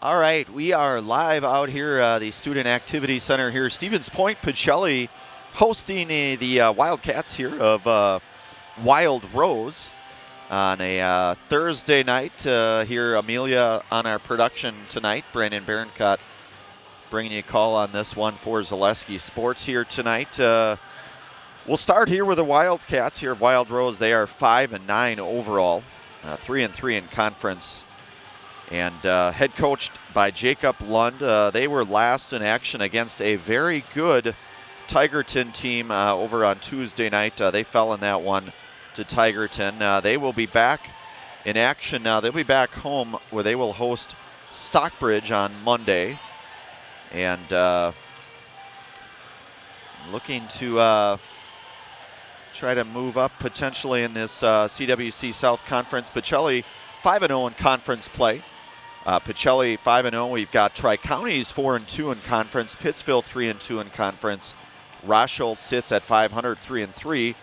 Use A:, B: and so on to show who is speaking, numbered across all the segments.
A: All right, we are live out here, the Student Activity Center here. Stevens Point, Pacelli hosting the Wildcats here of Wild Rose on a Thursday night here. Amelia on our production tonight. Brandon Baroncott bringing you a call on this one for Zaleski Sports here tonight. We'll start here with the Wildcats here of Wild Rose. They are 5-9 overall, 3-3 in conference. And head coached by Jacob Lund. They were last in action against a very good Tigerton team over on Tuesday night. They fell in that one to Tigerton. They will be back in action now. They'll be back home where they will host Stockbridge on Monday. And looking to try to move up potentially in this CWC South Conference. Pacelli 5-0 in conference play. Pacelli 5-0. We've got Tri-Counties 4-2 in conference. Pittsfield 3-2 in conference. Rosholt sits at 500, 3-3.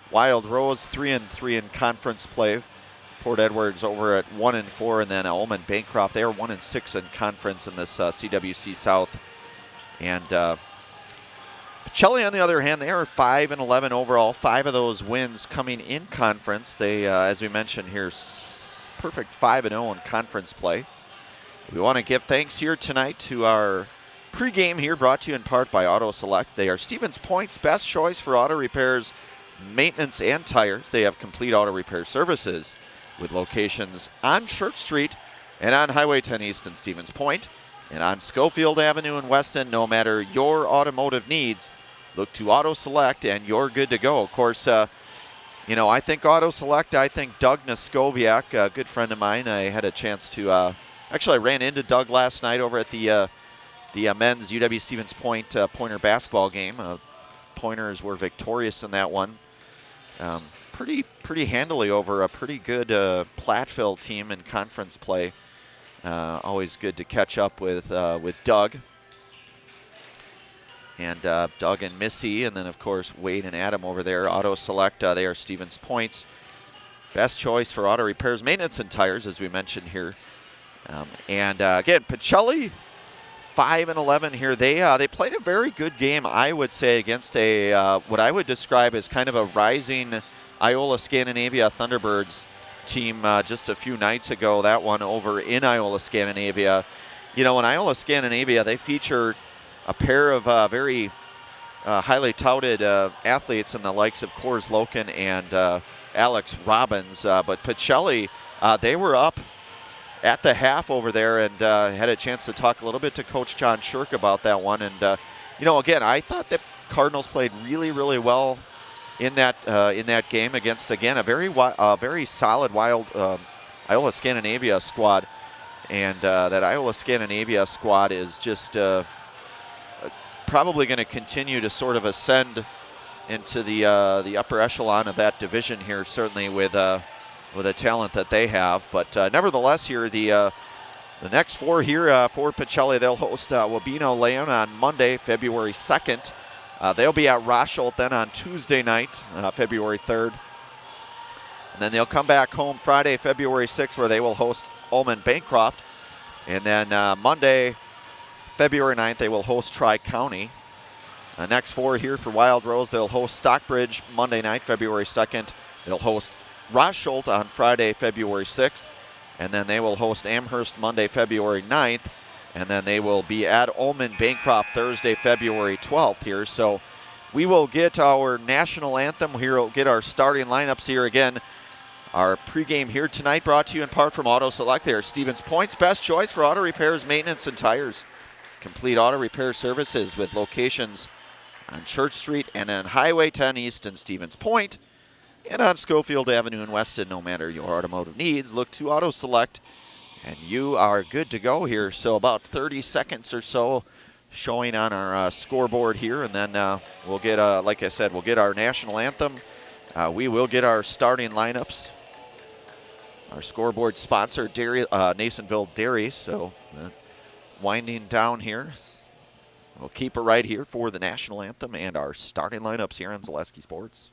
A: Wild Rose 3-3 in conference play. Port Edwards over at 1-4, and then Ullman Bancroft, they are 1-6 in conference in this CWC South. And Pacelli, on the other hand, they are 5-11 overall. 5 of those wins coming in conference. They, as we mentioned here, perfect 5-0 in conference play. We want to give thanks here tonight to our pregame here, brought to you in part by Auto Select. They are Stevens Point's best choice for auto repairs, maintenance, and tires. They have complete auto repair services with locations on Church Street and on Highway 10 East in Stevens Point and on Schofield Avenue in Weston. No matter your automotive needs, look to Auto Select and you're good to go. Of course, I think Auto Select, I think Doug Noskoviak, a good friend of mine, I had a chance to actually, I ran into Doug last night over at the men's UW-Stevens Point Pointer basketball game. Pointers were victorious in that one, pretty handily over a pretty good Platteville team in conference play. Always good to catch up with Doug. And Doug and Missy, and then, of course, Wade and Adam over there. Auto Select, they are Stevens Point's best choice for auto repairs, maintenance, and tires, as we mentioned here. Again, Pacelli, 5-11 here. They played a very good game, I would say, against a what I would describe as kind of a rising Iola Scandinavia Thunderbirds team just a few nights ago. That one over in Iola Scandinavia. In Iola Scandinavia, they featured a pair of very highly touted athletes in the likes of Coors Loken and Alex Robbins. But Pacelli, they were up at the half over there, and had a chance to talk a little bit to Coach John Shirk about that one. And again, I thought that Cardinals played really, really well in that game against, again, a very solid Wild Iola Scandinavia squad. And that Iola Scandinavia squad is just probably going to continue to sort of ascend into the upper echelon of that division here, certainly with the talent that they have. But nevertheless here, the next 4 here for Pacelli, they'll host Wabeno Leon on Monday, February 2nd. They'll be at Rosholt then on Tuesday night, February 3rd. And then they'll come back home Friday, February 6th, where they will host Ullman Bancroft. And then Monday, February 9th, they will host Tri-County. Next 4 here for Wild Rose, they'll host Stockbridge Monday night, February 2nd. They'll host Rosholt on Friday, February 6th, and then they will host Amherst Monday, February 9th, and then they will be at Ullman Bancroft Thursday, February 12th here. So we will get our national anthem here. We'll get our starting lineups here again. Our pregame here tonight brought to you in part from Auto Select. They are Stevens Point's best choice for auto repairs, maintenance, and tires. Complete auto repair services with locations on Church Street and on Highway 10 East in Stevens Point. And on Schofield Avenue in Weston. No matter your automotive needs, look to Auto Select, and you are good to go here. So about 30 seconds or so showing on our scoreboard here, and then we'll get, like I said, we'll get our national anthem. We will get our starting lineups. Our scoreboard sponsor, Nasonville Dairy. So winding down here. We'll keep it right here for the national anthem and our starting lineups here on Zaleski Sports.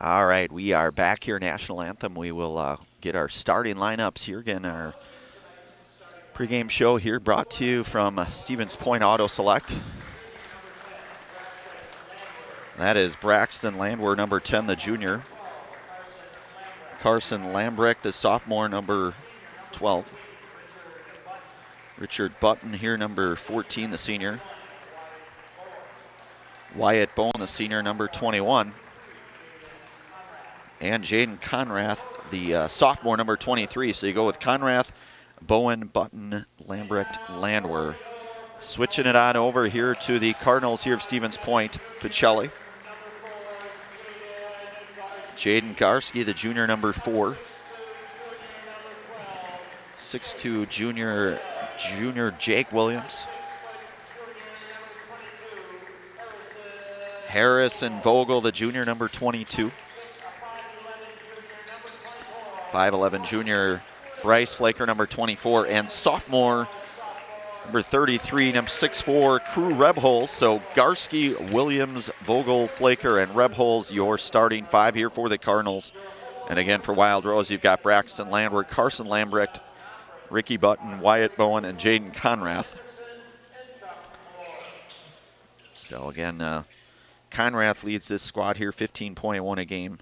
A: All right, we are back here, National Anthem. We will get our starting lineups here. Again, our pregame show here brought to you from Stevens Point Auto Select. That is Braxton Landwehr, number 10, the junior. Carson Lambrick, the sophomore, number 12. Richard Button here, number 14, the senior. Wyatt Bowen, the senior, number 21. And Jaden Conrath, the sophomore, number 23. So you go with Conrath, Bowen, Button, Lambrecht, Landwehr. Switching it on over here to the Cardinals here of Stevens Point, Pacelli. Jaden Garski, the junior, number 4. 6'2" junior Jake Williams. Harrison Vogel, the junior, number 22. 5'11" junior Bryce Flaker, number 24, and sophomore, number 33, number 6'4", Crew Rebholz. So Garski, Williams, Vogel, Flaker, and Rebholz, your starting 5 here for the Cardinals. And again, for Wild Rose, you've got Braxton Landwehr, Carson Lambrecht, Ricky Button, Wyatt Bowen, and Jaden Conrath. So again, Conrath leads this squad here, 15.1 a game.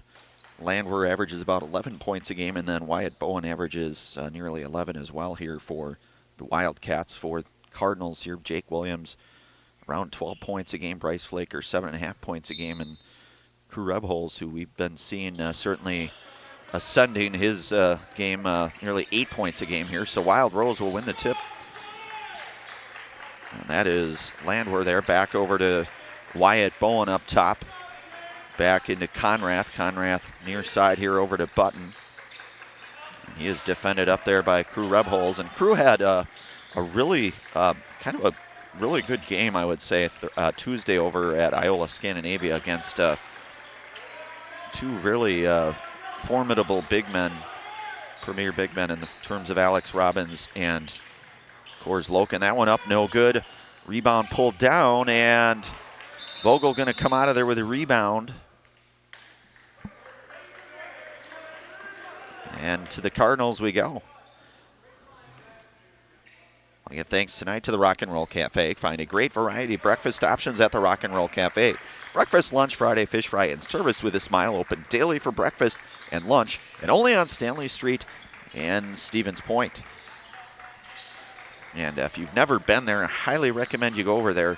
A: Landwehr averages about 11 points a game, and then Wyatt Bowen averages nearly 11 as well here for the Wildcats. For Cardinals here, Jake Williams around 12 points a game, Bryce Flaker 7.5 points a game, and Crew Rebholz, who we've been seeing certainly ascending his game, nearly 8 points a game here. So Wild Rose will win the tip. And that is Landwehr there, back over to Wyatt Bowen up top. Back into Conrath. Conrath near side here over to Button. And he is defended up there by Crew Rebholz. And Crew had a really, kind of a really good game, I would say, Tuesday over at Iola Scandinavia against two really formidable big men, premier big men in the terms of Alex Robbins and Coors Loken. That one up, no good. Rebound pulled down, and Vogel going to come out of there with a rebound. And to the Cardinals we go. I want to give thanks tonight to the Rock and Roll Cafe. Find a great variety of breakfast options at the Rock and Roll Cafe. Breakfast, lunch, Friday, fish fry, and service with a smile. Open daily for breakfast and lunch, and only on Stanley Street and Stevens Point. And if you've never been there, I highly recommend you go over there.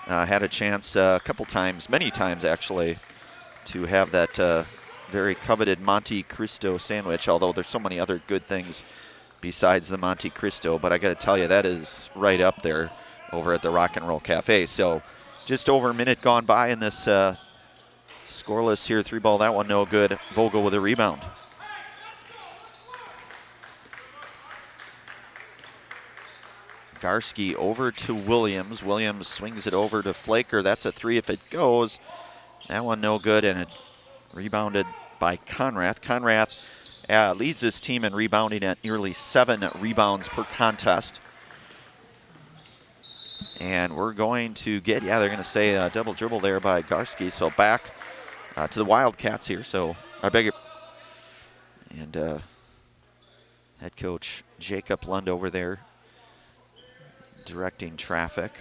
A: Had a chance a couple times, many times actually, to have that very coveted Monte Cristo sandwich, although there's so many other good things besides the Monte Cristo. But I got to tell you, that is right up there over at the Rock and Roll Cafe. So just over a minute gone by in this scoreless here. 3-ball, that one no good. Vogel with a rebound. Garski over to Williams. Williams swings it over to Flaker. That's a 3 if it goes. That one no good, and it rebounded by Conrath. Conrath leads this team in rebounding at nearly 7 rebounds per contest. And we're going to get, they're going to say a double dribble there by Garski. So back to the Wildcats here. So I beg your, and head coach Jacob Lund over there directing traffic.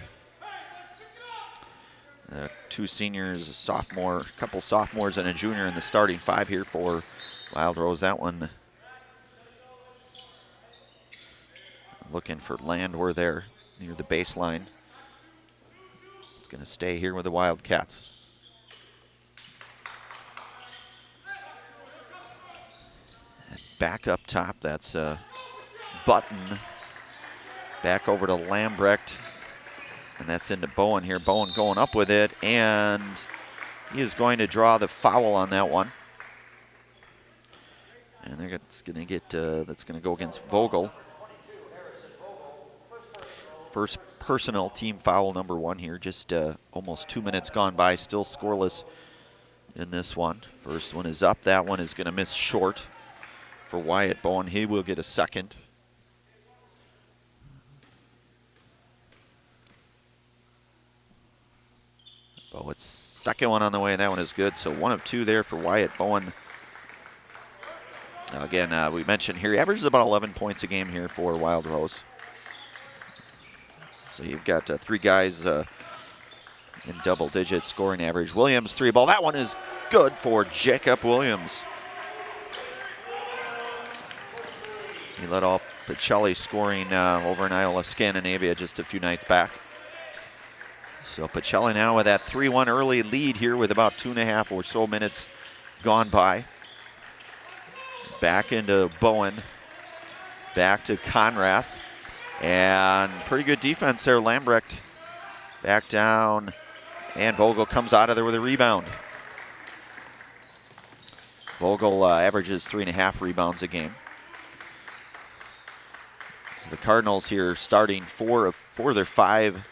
A: Two seniors, a sophomore, a couple sophomores, and a junior in the starting 5 here for Wild Rose. That one looking for Landwehr there near the baseline. It's going to stay here with the Wildcats. And back up top, that's Button. Back over to Lambrecht. And that's into Bowen here. Bowen going up with it, and he is going to draw the foul on that one. And that's going to go against Vogel. First personal team foul, number 1 here. Just almost 2 minutes gone by, still scoreless in this one. First one is up. That one is going to miss short for Wyatt Bowen. He will get a second. Oh, it's Second one on the way, and that one is good. So 1 of 2 there for Wyatt Bowen. Again, we mentioned here, he averages about 11 points a game here for Wild Rose. So you've got 3 guys in double-digit scoring average. Williams, 3-ball. That one is good for Jacob Williams. He led all Pacelli scoring over in Iola Scandinavia just a few nights back. So Pacelli now with that 3-1 early lead here with about 2.5 or so minutes gone by. Back into Bowen. Back to Conrath. And pretty good defense there. Lambrecht back down. And Vogel comes out of there with a rebound. Vogel averages 3.5 rebounds a game. So the Cardinals here starting 4 of their 5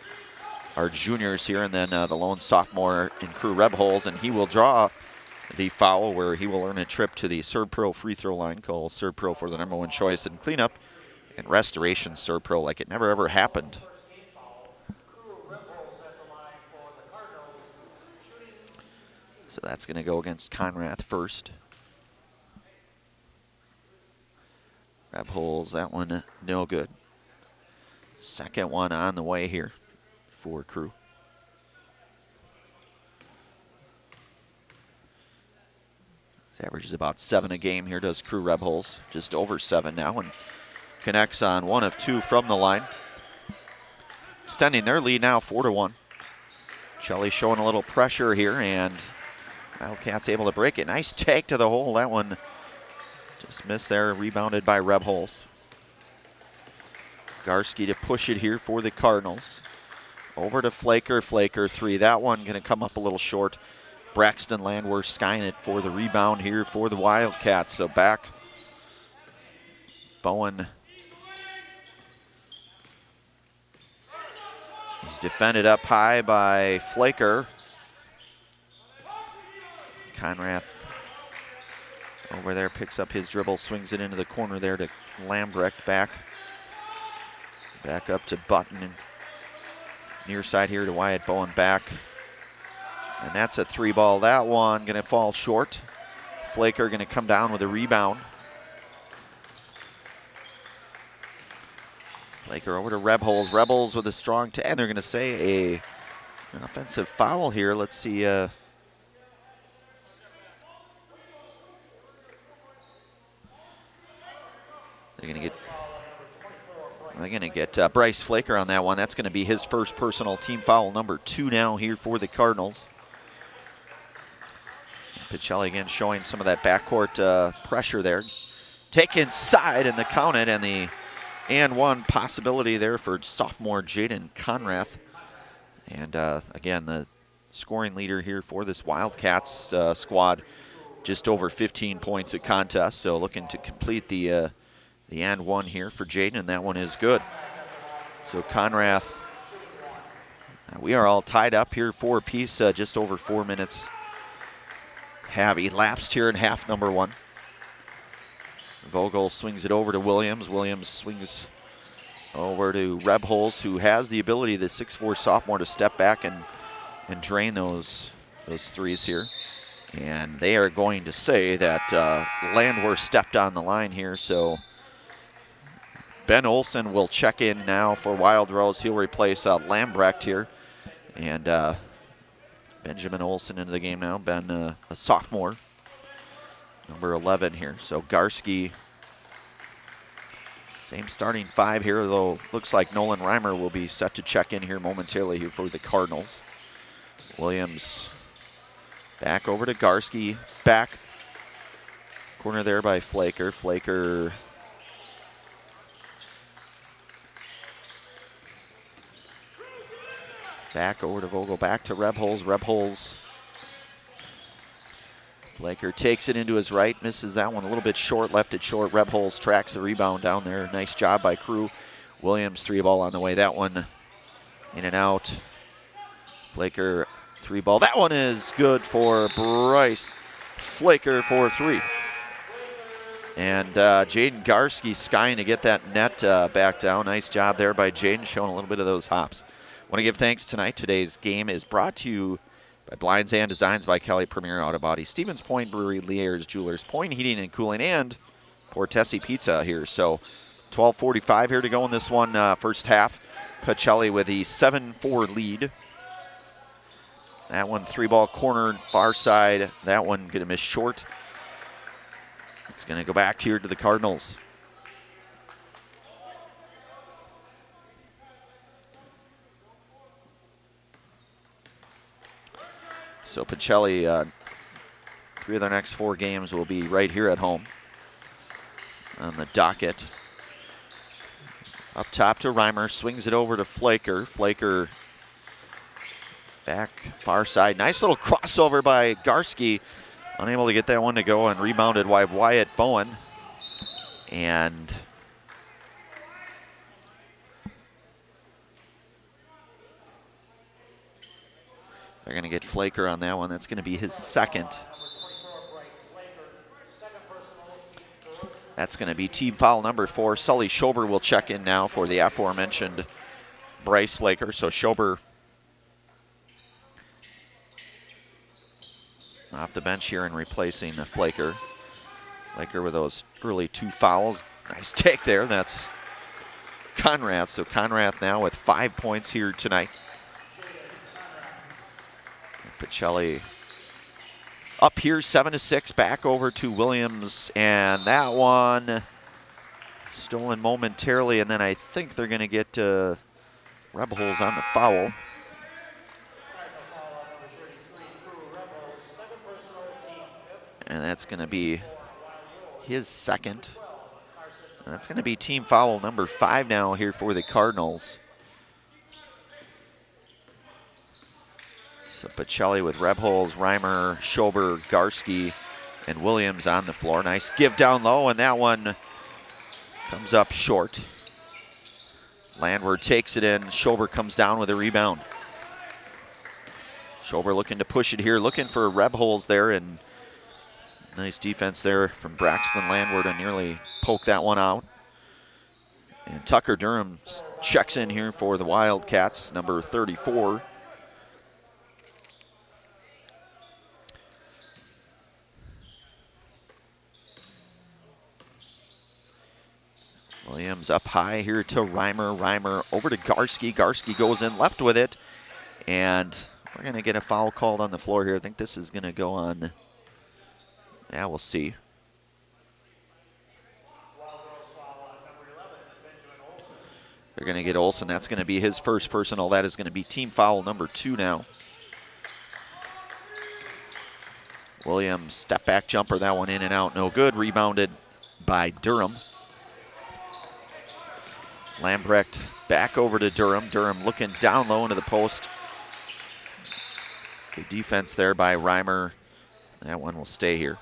A: are juniors here, and then the lone sophomore in Crew Rebholes, and he will draw the foul where he will earn a trip to the SERB-Pro free throw line. Call SERB-Pro for the #1 choice in cleanup and restoration SERB-Pro like it never ever happened. So that's going to go against Conrath first. Rebholes, that one no good. Second one on the way here for Crew. His average is about 7 a game here, does Crew Rebholes. Just over 7 now, and connects on 1 of 2 from the line. Extending their lead now 4-1. Shelley showing a little pressure here, and Wildcats able to break it. Nice take to the hole. That one just missed there, rebounded by Rebholes. Garski to push it here for the Cardinals. Over to Flaker, Flaker 3. That one going to come up a little short. Braxton Landwehr skying it for the rebound here for the Wildcats. So back, Bowen. He's defended up high by Flaker. Conrath over there picks up his dribble, swings it into the corner there to Lambrecht. Back up to Button. Near side here to Wyatt Bowen back. And that's a 3-ball. That one going to fall short. Flaker going to come down with a rebound. Flaker over to Rebholes. Rebels with a strong 10. They're going to say an offensive foul here. Let's see. They're going to get Bryce Flaker on that one. That's going to be his first personal team foul, number 2 now here for the Cardinals. Pacelli again showing some of that backcourt pressure there. Take inside and the count it, and the and one possibility there for sophomore Jaden Conrath. And again, the scoring leader here for this Wildcats squad, just over 15 points a contest. So looking to complete the and one here for Jaden, and that one is good. So Conrath, we are all tied up here 4 apiece, just over 4 minutes have elapsed here in half number 1. Vogel swings it over to Williams. Williams swings over to Rebholes, who has the ability, the 6'4" sophomore, to step back and drain those threes here. And they are going to say that Landwehr stepped on the line here, so Ben Olson will check in now for Wild Rose. He'll replace Lambrecht here. And Benjamin Olson into the game now. Ben, a sophomore, number 11 here. So Garski, same starting 5 here, though looks like Nolan Reimer will be set to check in here momentarily here for the Cardinals. Williams back over to Garski. Back corner there by Flaker. Flaker back over to Vogel, back to Rebholes. Rebholes. Flaker takes it into his right, misses that one a little bit short, left it short. Rebholes tracks the rebound down there. Nice job by Crew. Williams, 3-ball on the way. That one in and out. Flaker, 3-ball. That one is good for Bryce Flaker for 3. And Jaden Garski skying to get that net back down. Nice job there by Jaden, showing a little bit of those hops. Want to give thanks tonight. Today's game is brought to you Blinds and Designs by Kelly Premier Auto Body, Stevens Point Brewery, Lear's Jewelers, Point Heating and Cooling, and Portesi Pizza here. So 12:45 here to go in this one, first half. Pacelli with the 7-4 lead. That one 3-ball corner, far side. That one going to miss short. It's going to go back here to the Cardinals. So Pacelli, 3 of their next 4 games will be right here at home on the docket. Up top to Reimer, swings it over to Flaker. Flaker back far side. Nice little crossover by Garski. Unable to get that one to go, and rebounded by Wyatt Bowen. And they're going to get Flaker on that one. That's going to be his second. That's going to be team foul number 4. Sully Schober will check in now for the aforementioned Bryce Flaker. So Schober off the bench here and replacing the Flaker. Flaker with those early 2 fouls. Nice take there. That's Conrath. So Conrath now with 5 points here tonight. Pacelli up here 7-6, back over to Williams, and that one stolen momentarily, and then I think they're going to get Rebels on the foul. And that's going to be his second. And that's going to be team foul number 5 now here for the Cardinals. So Pacelli with Rebholz, Reimer, Schober, Garski, and Williams on the floor. Nice give down low, and that one comes up short. Landward takes it in. Schober comes down with a rebound. Schober looking to push it here, looking for Rebholz there, and nice defense there from Braxton Landward, and nearly poked that one out. And Tucker Durham checks in here for the Wildcats, number 34. Williams up high here to Reimer. Reimer over to Garski. Garski goes in left with it. And we're going to get a foul called on the floor here. I think this is going to go on. Yeah, we'll see. They're going to get Olsen. That's going to be his first personal. That is going to be team foul number 2 now. Williams, step back jumper. That one in and out. No good. Rebounded by Durham. Lambrecht back over to Durham. Durham looking down low into the post. Good defense there by Reimer. That one will stay here.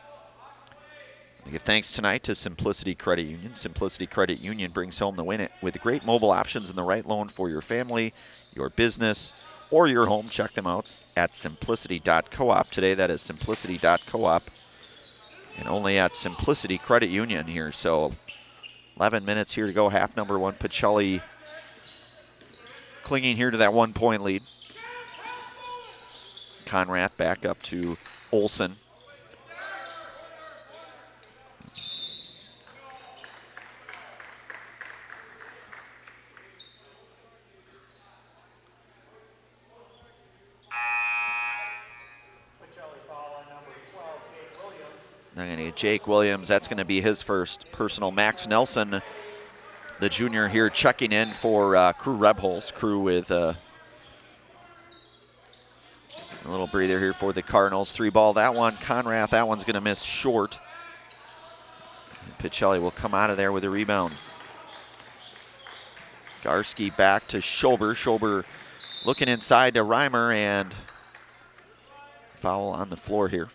A: I give thanks tonight to Simplicity Credit Union. Simplicity Credit Union brings home the win with great mobile options and the right loan for your family, your business, or your home. Check them out at simplicity.coop today. That is simplicity.coop. And only at Simplicity Credit Union here. So 11 minutes here to go, half number 1. Pacelli clinging here to that 1-point lead. Conrath back up to Olsen. They're going to get Jake Williams. That's going to be his first personal. Max Nelson, the junior here, checking in for Crew Rebholz. Crew with a little breather here for the Cardinals. 3-ball, that one. Conrath, that one's going to miss short. Pacelli will come out of there with a rebound. Garski back to Schober. Schober looking inside to Reimer, and foul on the floor here.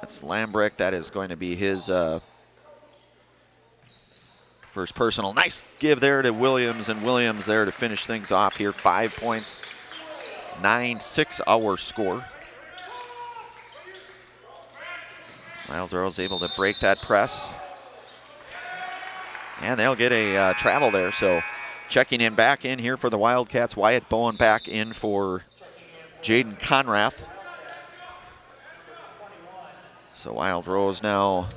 A: That's Lambrecht. That is going to be his first personal. Nice give there to Williams, and Williams there to finish things off here. 5 points, 9-6 our score. Wild Arrows able to break that press. And they'll get a travel there. So checking in back in here for the Wildcats. Wyatt Bowen back in for Jaden Conrath. So Wild Rose now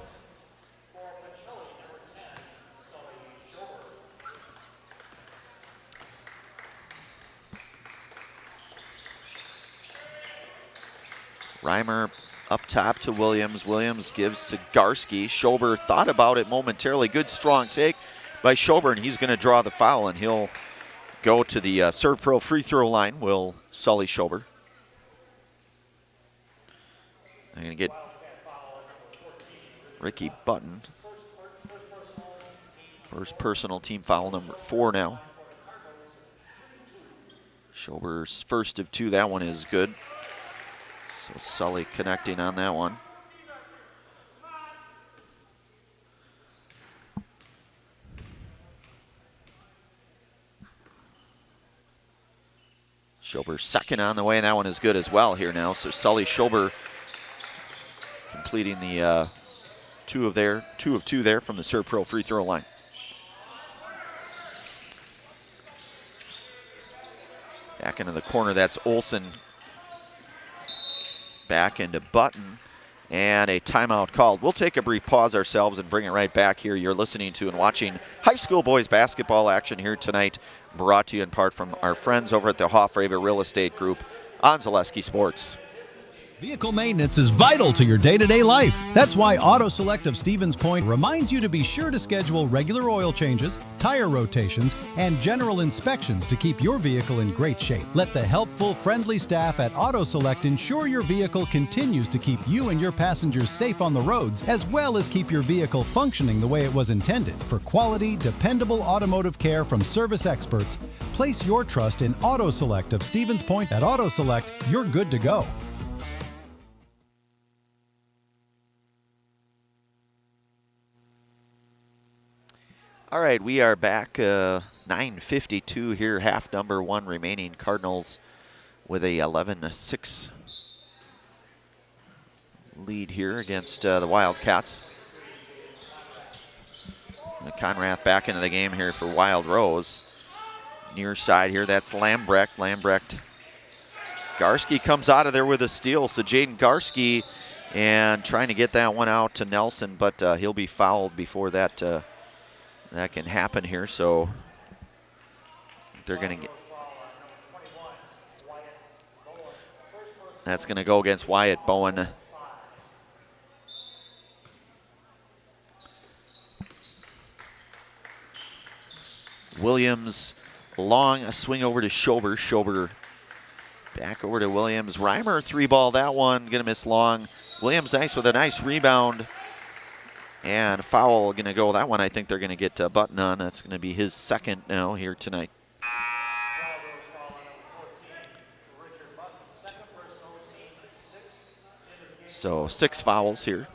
A: Reimer up top to Williams. Williams gives to Garski. Schober thought about it momentarily. Good strong take by Schober, and he's going to draw the foul, and he'll go to the Serve Pro free throw line. Will Sully Schober. They're going to get Ricky Button. First personal team foul, number 4 now. Schober's first of 2. That one is good. So Sully connecting on that one. Schober second on the way, and that one is good as well here now. So Sully Schober completing the 2 of 2 there from the Serve Pro free throw line. Back into the corner, that's Olsen. Back into Button, and a timeout called. We'll take a brief pause ourselves and bring it right back here. You're listening to and watching high school boys basketball action here tonight, brought to you in part from our friends over at the Hofraber Real Estate Group on Zaleski Sports.
B: Vehicle maintenance is vital to your day-to-day life. That's why Auto Select of Stevens Point reminds you to be sure to schedule regular oil changes, tire rotations, and general inspections to keep your vehicle in great shape. Let the helpful, friendly staff at Auto Select ensure your vehicle continues to keep you and your passengers safe on the roads, as well as keep your vehicle functioning the way it was intended. For quality, dependable automotive care from service experts, place your trust in Auto Select of Stevens Point. At Auto Select, you're good to go.
A: All right, we are back, 9:52 here, half number 1 remaining. Cardinals with a 11-6 lead here against the Wildcats. Conrath back into the game here for Wild Rose. Near side here, that's Lambrecht. Garski comes out of there with a steal, so Jaden Garski and trying to get that one out to Nelson, but he'll be fouled before that that can happen here, so they're going to get. That's going to go against Wyatt Bowen. Williams, long, a swing over to Schober. Schober back over to Williams. Reimer 3-ball that one, going to miss long. Williams nice with a nice rebound. And foul going to go that one. I think they're going to get Button on. That's going to be his second now here tonight. So 6 fouls here.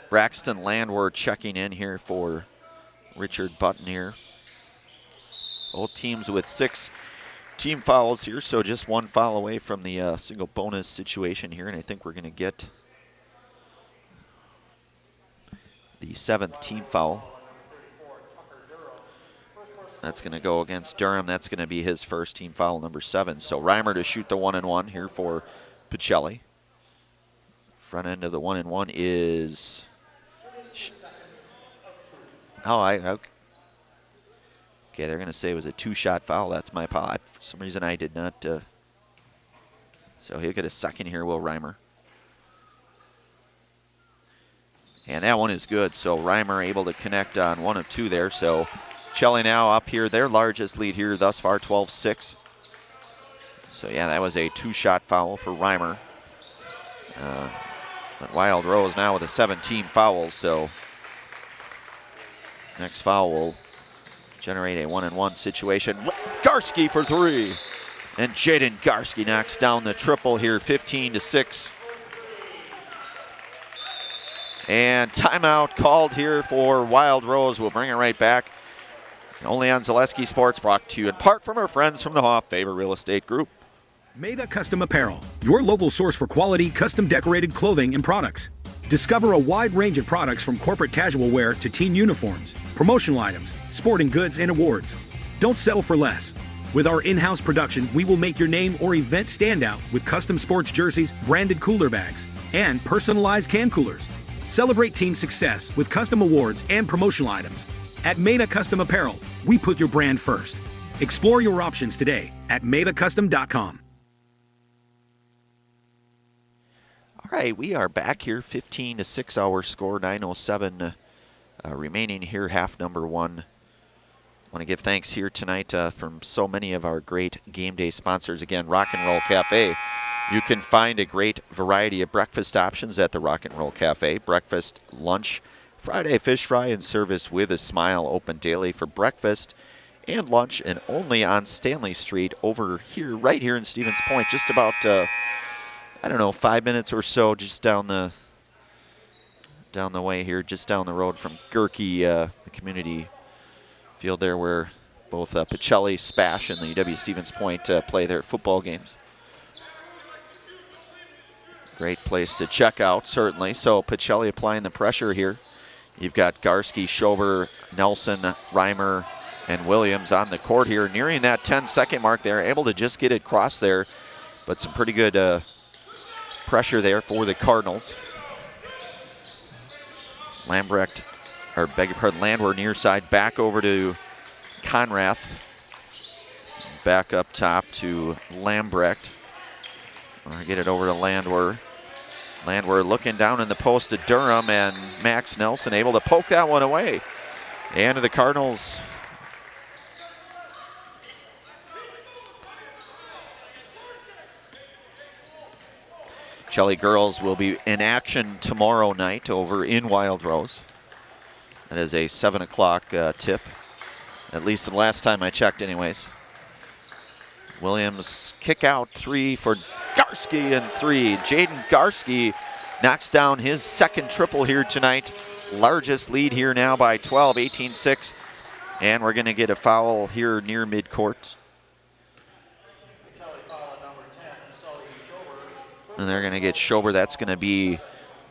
A: Braxton Landward checking in here for Richard Button here. Both teams with 6 team fouls here, so just 1 foul away from the single bonus situation here, and I think we're going to get the 7th team foul. That's going to go against Durham. That's going to be his first team foul, number 7. So Reimer to shoot the 1-and-1 here for Pacelli. Front end of the 1-and-1 is. Okay, they're going to say it was a 2-shot foul. That's my foul. For some reason, I did not. So he'll get a second here, Will Reimer. And that one is good. So Reimer able to connect on 1 of 2 there. So Pacelli now up here, their largest lead here thus far, 12-6. So yeah, that was a 2-shot foul for Reimer. But Wild Rose now with a 17 fouls. So next foul will generate a 1-and-1 situation. Garski for 3. And Jaden Garski knocks down the triple here, 15-6. And timeout called here for Wild Rose. We'll bring it right back. Only on Zaleski Sports, brought to you in part from our friends from the Hofraber Real Estate Group.
C: Mega Custom Apparel, your local source for quality, custom decorated clothing and products. Discover a wide range of products from corporate casual wear to team uniforms, promotional items, sporting goods, and awards. Don't settle for less. With our in-house production, we will make your name or event stand out with custom sports jerseys, branded cooler bags, and personalized can coolers. Celebrate team success with custom awards and promotional items. At Meta Custom Apparel, we put your brand first. Explore your options today at metacustom.com.
A: All right, we are back here, 15-6 our score, 9:07 remaining here, half number one. I want to give thanks here tonight from so many of our great game day sponsors. Again, Rock and Roll Cafe. You can find a great variety of breakfast options at the Rock and Roll Cafe. Breakfast, lunch, Friday fish fry and service with a smile, open daily for breakfast and lunch, and only on Stanley Street over here, right here in Stevens Point, just about, 5 minutes or so just down the way here, just down the road from Gerke, the community field there where both Pacelli, Spash, and the UW Stevens Point play their football games. Great place to check out, certainly. So Pacelli applying the pressure here. You've got Garski, Schober, Nelson, Reimer, and Williams on the court here, nearing that 10-second mark there, able to just get it across there, but some pretty good pressure there for the Cardinals. Landwehr near side, back over to Conrath. Back up top to Lambrecht. Get it over to Landwehr. Landwehr looking down in the post to Durham, and Max Nelson able to poke that one away. And the Cardinals Shelley girls will be in action tomorrow night over in Wild Rose. That is a 7 o'clock tip, at least the last time I checked anyways. Williams kick out three for Garski, and three. Jaden Garski knocks down his second triple here tonight. Largest lead here now by 12, 18-6. And we're going to get a foul here near midcourt. And they're going to get Schober. That's going to be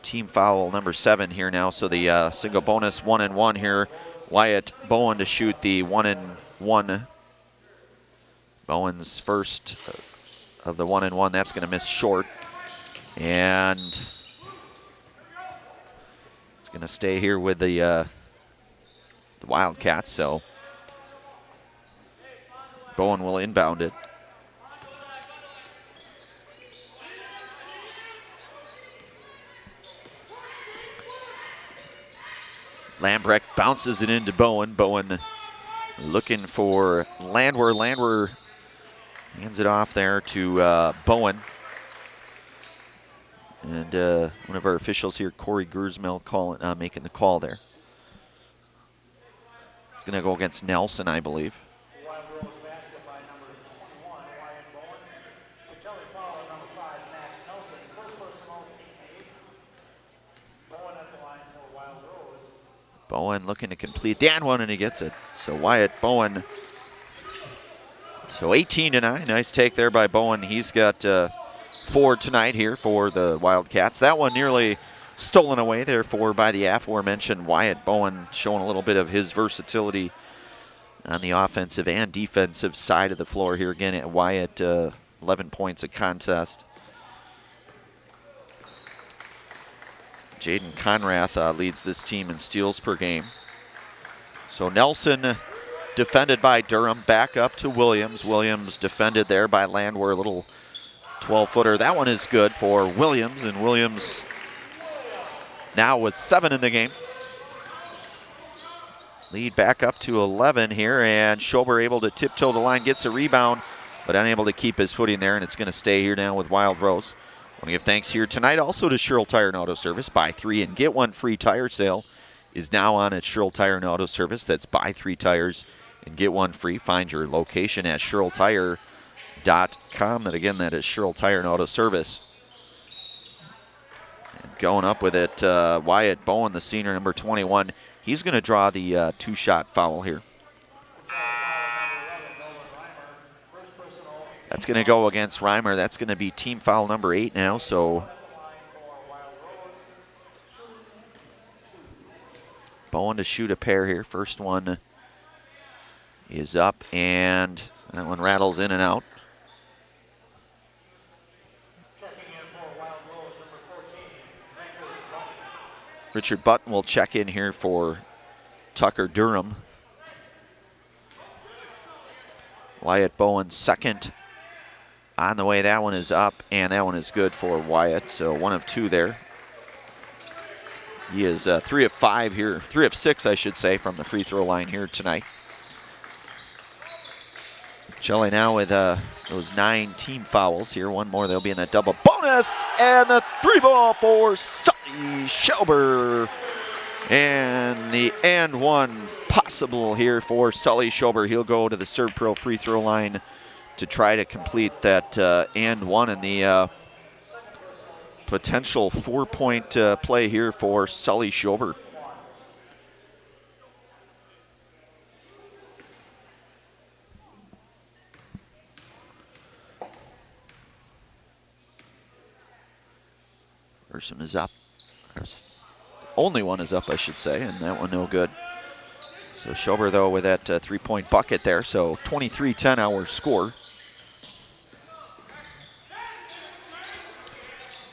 A: team foul number 7 here now. So the single bonus 1-and-1 here. Wyatt Bowen to shoot the 1-and-1. Bowen's first of the 1-and-1. That's going to miss short. And it's going to stay here with the Wildcats. So Bowen will inbound it. Lambrecht bounces it into Bowen. Bowen looking for Landwehr. Landwehr hands it off there to Bowen. And one of our officials here, Corey Gersmel, making the call there. It's going to go against Nelson, I believe. Bowen looking to complete that one, and he gets it. So Wyatt Bowen. So 18-9. Nice take there by Bowen. He's got 4 tonight here for the Wildcats. That one nearly stolen away, therefore, by the aforementioned Wyatt Bowen, showing a little bit of his versatility on the offensive and defensive side of the floor here. Again, at Wyatt, 11 points a contest. Jaden Conrath leads this team in steals per game. So Nelson defended by Durham, back up to Williams. Williams defended there by Landwehr, a little 12-footer. That one is good for Williams, and Williams now with 7 in the game. Lead back up to 11 here, and Schober able to tiptoe the line, gets a rebound, but unable to keep his footing there, and it's going to stay here now with Wild Rose. I want to give thanks here tonight also to Sherrill Tire and Auto Service. Buy 3 and get 1 free tire sale is now on at Sherrill Tire and Auto Service. That's buy 3 tires and get 1 free. Find your location at SherrillTire.com. And again, that is Sherrill Tire and Auto Service. And going up with it, Wyatt Bowen, the senior, number 21. He's going to draw the 2-shot foul here. That's going to go against Reimer. That's going to be team foul number 8 now. So Bowen to shoot a pair here. First one is up, and that one rattles in and out. Richard Button will check in here for Tucker Durham. Wyatt Bowen second on the way. That one is up, and that one is good for Wyatt. So 1 of 2 there. He is 3 of 5 here, 3 of 6, I should say, from the free throw line here tonight. Pacelli now with those 9 team fouls here. One more, they'll be in a double bonus, and the 3-ball for Sully Schober. And the and one possible here for Sully Schober. He'll go to the Serve Pro free throw line to try to complete that and one, and the potential 4-point play here for Sully Schober. First one is up. Only one is up, I should say, and that one no good. So Schober, though, with that 3-point bucket there, so 23-10 our score.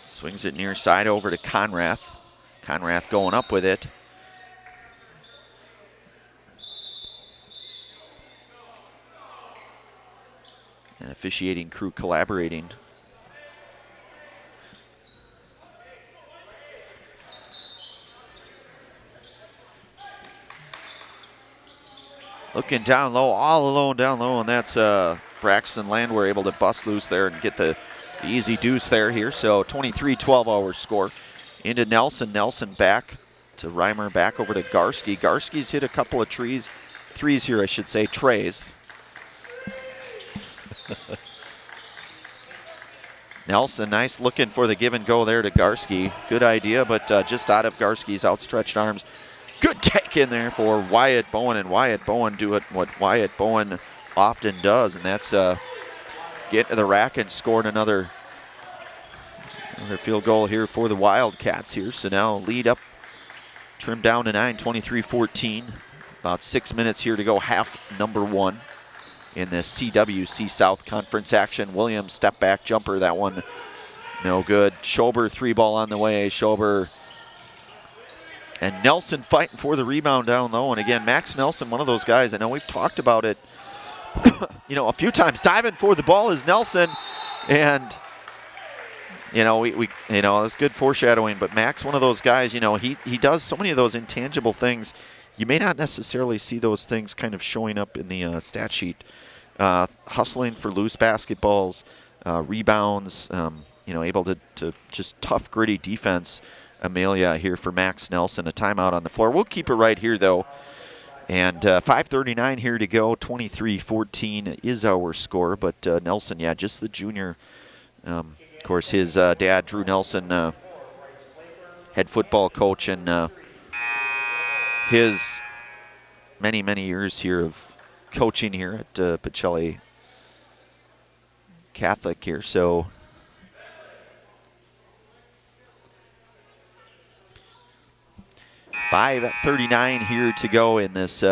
A: Swings it near side over to Conrath. Conrath going up with it. And officiating crew collaborating. Looking down low, all alone down low, and that's Braxton Landwehr able to bust loose there and get the easy deuce there here. So 23-12 our score. Into Nelson. Nelson back to Reimer, back over to Garski. Garski's hit a couple of threes here, I should say, trays. Nelson, nice looking for the give and go there to Garski. Good idea, but just out of Garski's outstretched arms. Good take in there for Wyatt Bowen, and Wyatt Bowen doing what Wyatt Bowen often does, and that's get to the rack and scored another field goal here for the Wildcats here. So now lead up, trimmed down to 9, 23-14. About 6 minutes here to go, half number 1 in this CWC South Conference action. Williams step back jumper, that one no good. Schober 3-ball on the way. Schober and Nelson fighting for the rebound down low. And again, Max Nelson, one of those guys, I know we've talked about it a few times. Diving for the ball is Nelson, and we it's good foreshadowing. But Max, one of those guys, he does so many of those intangible things. You may not necessarily see those things kind of showing up in the stat sheet. Hustling for loose basketballs, rebounds, able to just tough, gritty defense. Amelia here for Max Nelson, a timeout on the floor. We'll keep it right here, though. And 5:39 here to go. 23-14 is our score. But Nelson, just the junior. Of course, his dad, Drew Nelson, head football coach, and his many, many years here of coaching here at Pacelli Catholic here. So 5:39 here to go in this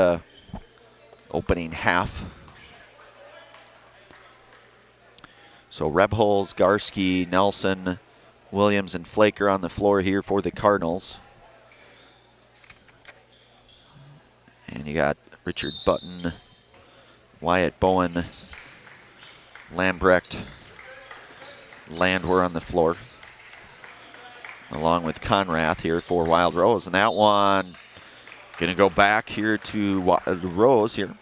A: opening half. So Rebholz, Garski, Nelson, Williams, and Flaker on the floor here for the Cardinals. And you got Richard Button, Wyatt Bowen, Lambrecht, Landwehr on the floor, along with Conrath here for Wild Rose. And that one going to go back here to Rose here.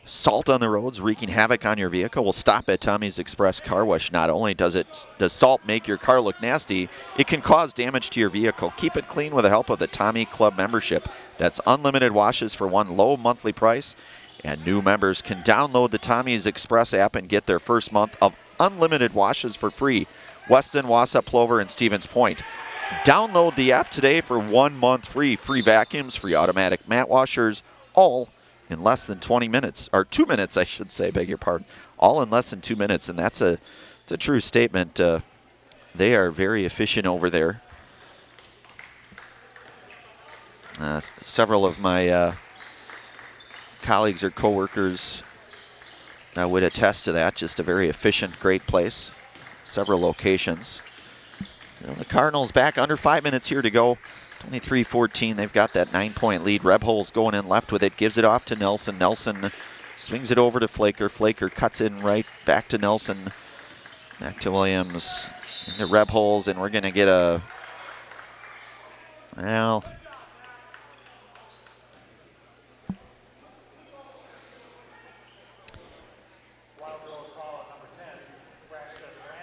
A: Salt on the roads, wreaking havoc on your vehicle. Will stop at Tommy's Express Car Wash. Not only does salt make your car look nasty, it can cause damage to your vehicle. Keep it clean with the help of the Tommy Club membership. That's unlimited washes for one low monthly price. And new members can download the Tommy's Express app and get their first month of unlimited washes for free. Weston, Wausau, Plover, and Stevens Point. Download the app today for 1 month free. Free vacuums, free automatic mat washers, all in less than 20 minutes. Or 2 minutes, I should say, beg your pardon. All in less than 2 minutes, and it's a true statement. They are very efficient over there. Several of my colleagues or coworkers would attest to that. Just a very efficient, great place. Several locations. The Cardinals back under 5 minutes here to go. 23-14. They've got that 9-point lead. Rebholz going in left with it. Gives it off to Nelson. Nelson swings it over to Flaker. Flaker cuts in right. Back to Nelson. Back to Williams. Into Rebholz. And we're going to get a... Well...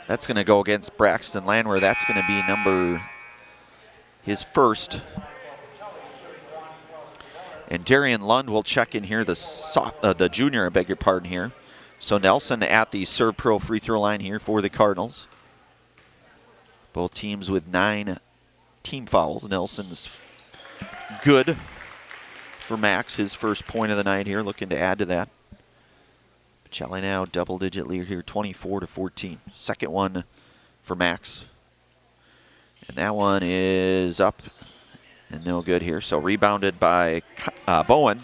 A: That's going to go against Braxton Landwehr. That's going to be his first. And Darian Lund will check in here, the junior, I beg your pardon here. So Nelson at the serve pro free throw line here for the Cardinals. Both teams with 9 team fouls. Nelson's good for Max, his first point of the night here, looking to add to that. Pacelli now double-digit lead here, 24-14. Second one for Max. And that one is up and no good here. So rebounded by Bowen.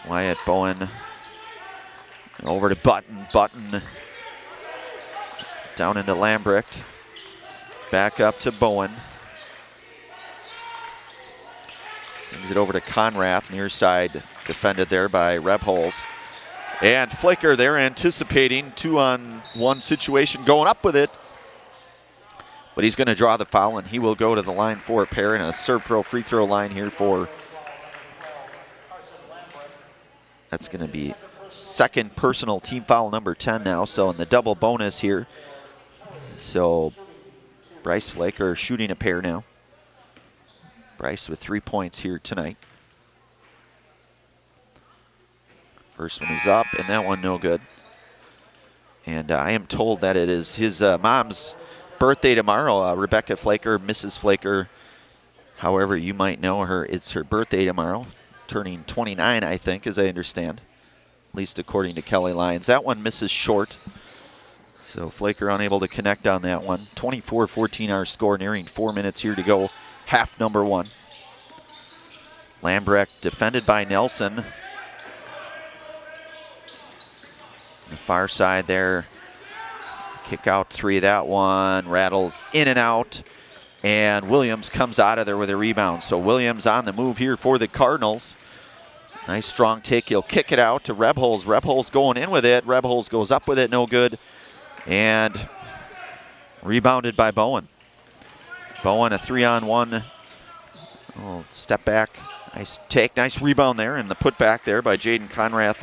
A: Wyatt Bowen over to Button. Button down into Lambrecht. Back up to Bowen. Sends it over to Conrath, near side, defended there by Rebholz. And Flaker there anticipating 2-on-1 situation, going up with it. But he's going to draw the foul, and he will go to the line for a pair, and a serve pro free throw line here for... That's going to be second personal team foul number 10 now, so in the double bonus here. So Bryce Flaker shooting a pair now. Bryce with 3 points here tonight. First one is up, and that one no good. And I am told that it is his mom's birthday tomorrow. Rebecca Flaker, Mrs. Flaker, however you might know her, it's her birthday tomorrow. Turning 29, I think, as I understand. At least according to Kelly Lyons. That one misses short. So Flaker unable to connect on that one. 24-14 our score, nearing 4 minutes here to go. Half number 1. Lambrecht defended by Nelson. The far side there. Kick out 3, that one rattles in and out. And Williams comes out of there with a rebound. So Williams on the move here for the Cardinals. Nice strong take. He'll kick it out to Rebholz. Rebholz going in with it. Rebholz goes up with it, no good. And rebounded by Bowen. Bowen a 3-on-1. Oh, step back. Nice take, nice rebound there. And the putback there by Jaden Conrath.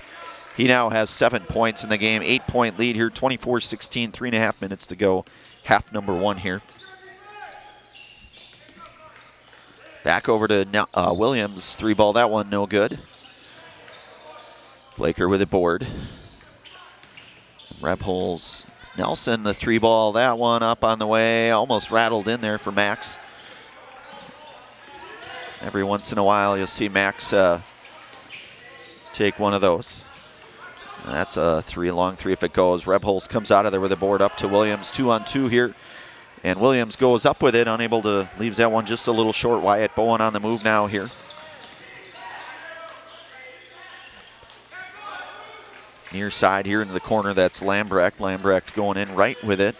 A: He now has 7 points in the game. 8-point lead here, 24-16, 3.5 minutes to go. Half number 1 here. Back over to Williams. 3-ball, that one no good. Flaker with a board. Rebholz. Nelson, the 3-ball, that one up on the way. Almost rattled in there for Max. Every once in a while you'll see Max take one of those. That's a 3, long 3 if it goes. Rebholz comes out of there with a board up to Williams. 2-on-2 here. And Williams goes up with it, unable to, leaves that one just a little short. Wyatt Bowen on the move now here. Near side here into the corner, that's Lambrecht. Lambrecht going in right with it.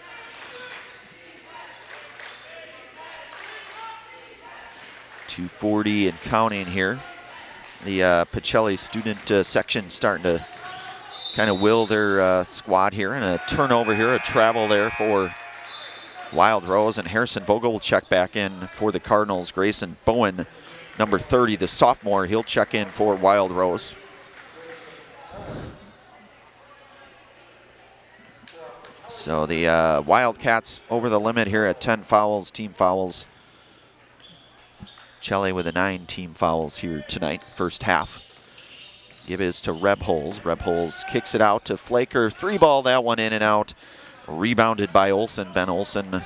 A: .240 and counting here. The Pacelli student section starting to kind of will their squad here. And a turnover here, a travel there for Wild Rose. And Harrison Vogel will check back in for the Cardinals. Grayson Bowen, number 30, the sophomore, he'll check in for Wild Rose. So the Wildcats over the limit here at 10 fouls, team fouls. Pacelli with 9 team fouls here tonight, first half. Give is to Rebholz. Rebholz kicks it out to Flaker. 3-ball, that one in and out. Rebounded by Olsen, Ben Olsen.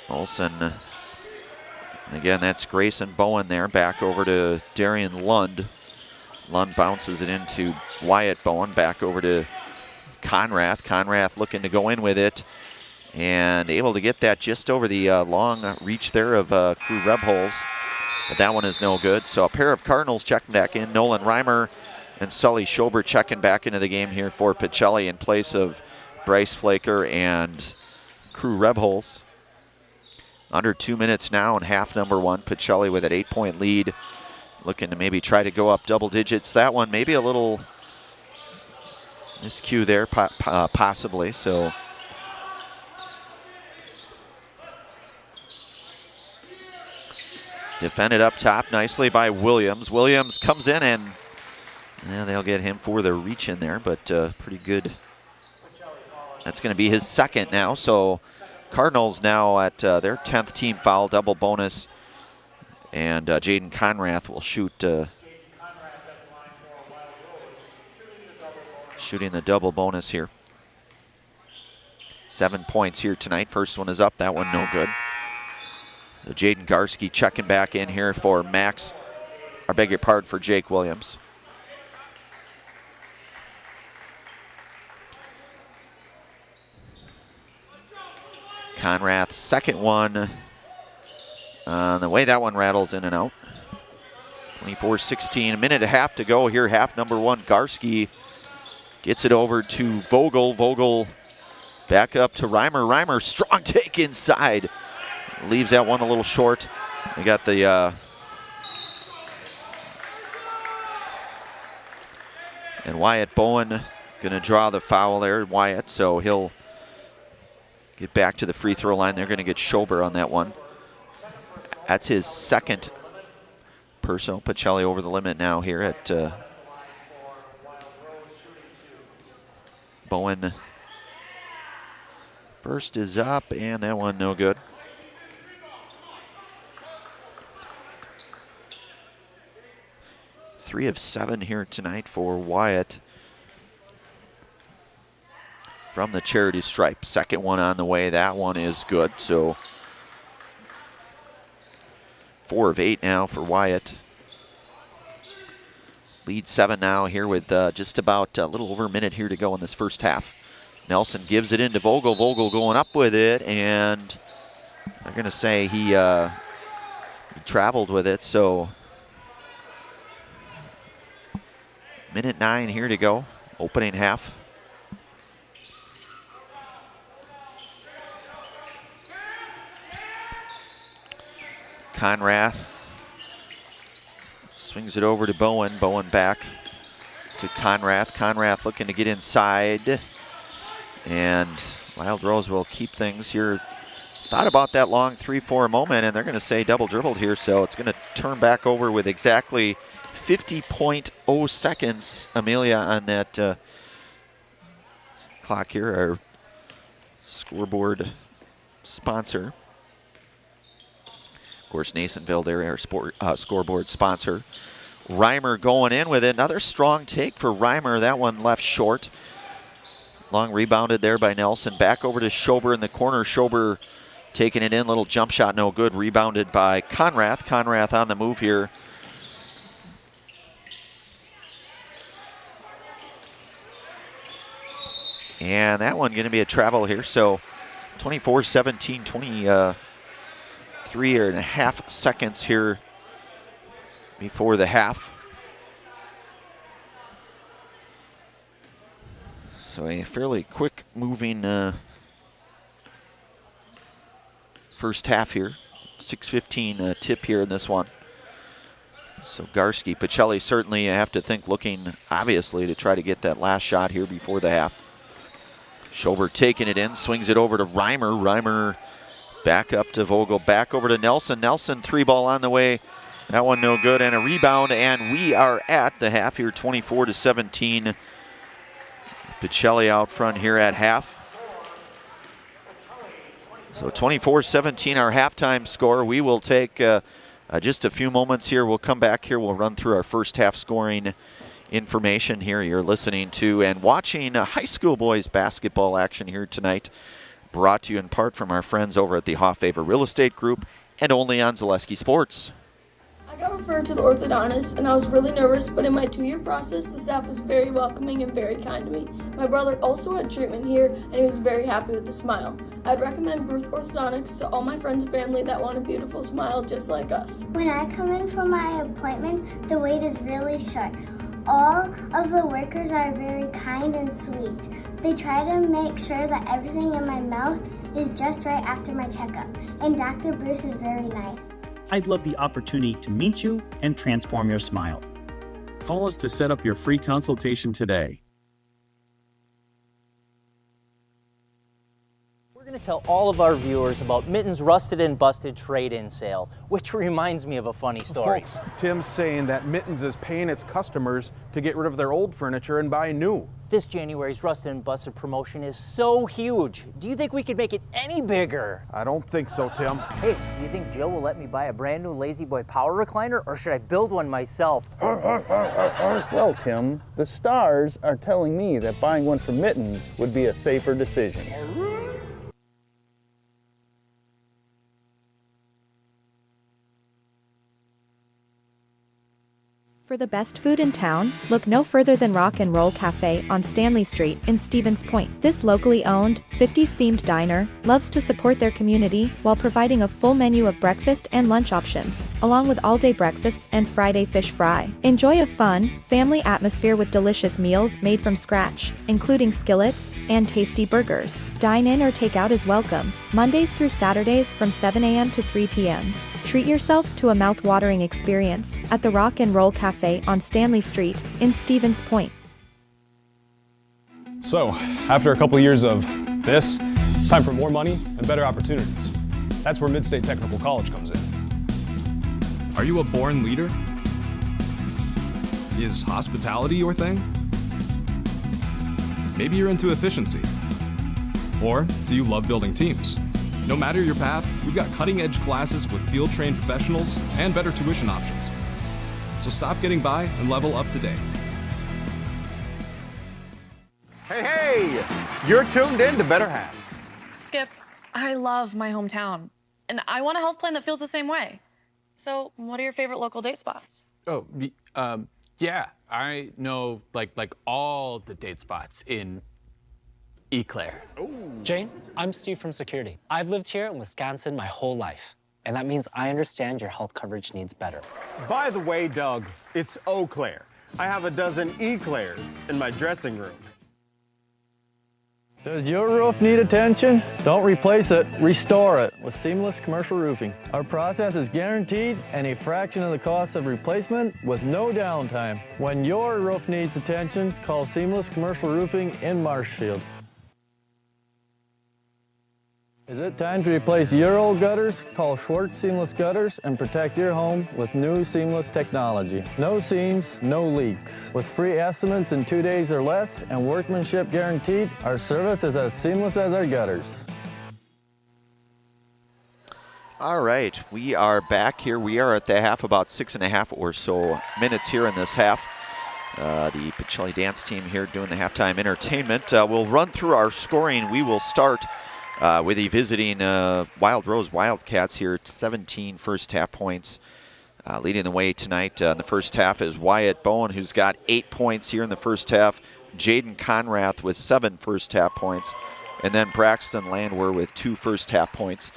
A: Olsen. And again, that's Grayson Bowen there. Back over to Darian Lund. Lund bounces it into Wyatt Bowen. Back over to Conrath. Conrath looking to go in with it. and able to get that just over the long reach there of Crew Rebholes. But that one is no good. So a pair of Cardinals checking back in. Nolan Reimer and Sully Schober checking back into the game here for Pacelli in place of Bryce Flaker and Crew Rebholes. Under 2 minutes now in half number one. Pacelli with an 8-point lead. Looking to maybe try to go up double digits. That one maybe a little miscue there, possibly. So defended up top nicely by Williams. Williams comes in and they'll get him for the reach in there, but pretty good. That's going to be his second now. So Cardinals now at their 10th team foul, double bonus. And Jaden Conrath will shoot, shooting the double bonus here. 7 points here tonight. First one is up. That one no good. So Jaden Garski checking back in here for for Jake Williams. Conrath, second one. The way that one rattles in and out. 24-16, a minute and a half to go here, half number one. Garski gets it over to Vogel. Vogel back up to Reimer. Reimer, strong take inside. Leaves that one a little short. We got the and Wyatt Bowen gonna draw the foul there, Wyatt, so he'll get back to the free throw line. They're gonna get Schober on that one. That's his second personal. Pacelli over the limit now here at Bowen. First is up, and that one no good. Three of 7 here tonight for Wyatt from the charity stripe. Second one on the way. That one is good. So 4 of 8 now for Wyatt. Lead 7 now here with just about a little over a minute here to go in this first half. Nelson gives it into Vogel. Vogel going up with it, and they're going to say he traveled with it. So minute 9 here to go, opening half. Conrath swings it over to Bowen. Bowen back to Conrath. Conrath looking to get inside. And Wild Rose will keep things here. Thought about that long 3-4 moment, and they're going to say double dribbled here, so it's going to turn back over with exactly 50.0 seconds, Amelia, on that clock here, our scoreboard sponsor. Of course, Nasonville, they're our scoreboard sponsor. Reimer going in with it. Another strong take for Reimer. That one left short. Long rebounded there by Nelson. Back over to Schober in the corner. Schober taking it in. Little jump shot, no good. Rebounded by Conrath. Conrath on the move here. And that one going to be a travel here. So 24-17, 23.5 seconds here before the half. So a fairly quick moving first half here. 6:15 tip here in this one. So Garski, Pacelli certainly, I have to think, looking obviously to try to get that last shot here before the half. Schober taking it in, swings it over to Reimer. Reimer back up to Vogel, back over to Nelson. Nelson, 3-ball on the way. That one no good, and a rebound, and we are at the half here, 24-17. Pacelli out front here at half. So 24-17 our halftime score. We will take just a few moments here. We'll come back here. We'll run through our first half scoring information here. You're listening to and watching high school boys basketball action here tonight, brought to you in part from our friends over at the Hoffavor Real Estate Group and only on Zaleski Sports.
D: I got referred to the orthodontist and I was really nervous, but in my 2-year process, the staff was very welcoming and very kind to me. My brother also had treatment here and he was very happy with the smile. I'd recommend Bruce Orthodontics to all my friends and family that want a beautiful smile just like us.
E: When I come in for my appointments, the wait is really short. All of the workers are very kind and sweet. They try to make sure that everything in my mouth is just right after my checkup, and Dr. Bruce is very nice.
F: I'd love the opportunity to meet you and transform your smile.
G: Call us to set up your free consultation today.
H: We're going to tell all of our viewers about Mitten's Rusted and Busted trade-in sale, which reminds me of a funny story.
I: Folks, Tim's saying that Mittens is paying its customers to get rid of their old furniture and buy new.
H: This January's Rusted and Busted promotion is so huge. Do you think we could make it any bigger?
I: I don't think so, Tim.
H: Hey, do you think Jill will let me buy a brand new Lazy Boy power recliner, or should I build one myself?
J: Well, Tim, the stars are telling me that buying one from Mittens would be a safer decision.
K: For the best food in town, look no further than Rock and Roll Cafe on Stanley Street in Stevens Point. This locally owned, 50s-themed diner loves to support their community while providing a full menu of breakfast and lunch options, along with all-day breakfasts and Friday fish fry. Enjoy a fun, family atmosphere with delicious meals made from scratch, including skillets and tasty burgers. Dine in or take out is welcome, Mondays through Saturdays from 7 a.m. to 3 p.m. Treat yourself to a mouth-watering experience at the Rock and Roll Cafe on Stanley Street in Stevens Point.
L: So, after a couple years of this, it's time for more money and better opportunities. That's where Mid-State Technical College comes in.
G: Are you a born leader? Is hospitality your thing? Maybe you're into efficiency. Or do you love building teams? No matter your path, we've got cutting-edge classes with field-trained professionals and better tuition options. So stop getting by and level up today.
M: Hey, you're tuned in to Better Halves.
N: Skip, I love my hometown, and I want a health plan that feels the same way. So what are your favorite local date spots?
O: Oh, yeah, I know like all the date spots in Eclair.
P: Jane, I'm Steve from Security. I've lived here in Wisconsin my whole life, and that means I understand your health coverage needs better.
M: By the way, Doug, it's Eau Claire. I have a dozen Eclairs in my dressing room.
Q: Does your roof need attention? Don't replace it, restore it with Seamless Commercial Roofing. Our process is guaranteed and a fraction of the cost of replacement with no downtime. When your roof needs attention, call Seamless Commercial Roofing in Marshfield. Is it time to replace your old gutters? Call Schwartz Seamless Gutters and protect your home with new seamless technology. No seams, no leaks. With free estimates in 2 days or less and workmanship guaranteed, our service is as seamless as our gutters.
A: All right, we are back here. We are at the half, about 6.5 or so minutes here in this half. The Pacelli dance team here doing the halftime entertainment. We'll run through our scoring. We will start with the visiting Wild Rose Wildcats here, 17 first half points. Leading the way tonight in the first half is Wyatt Bowen, who's got 8 points here in the first half. Jaden Conrath with 7 first half points. And then Braxton Landwehr with 2 first half points.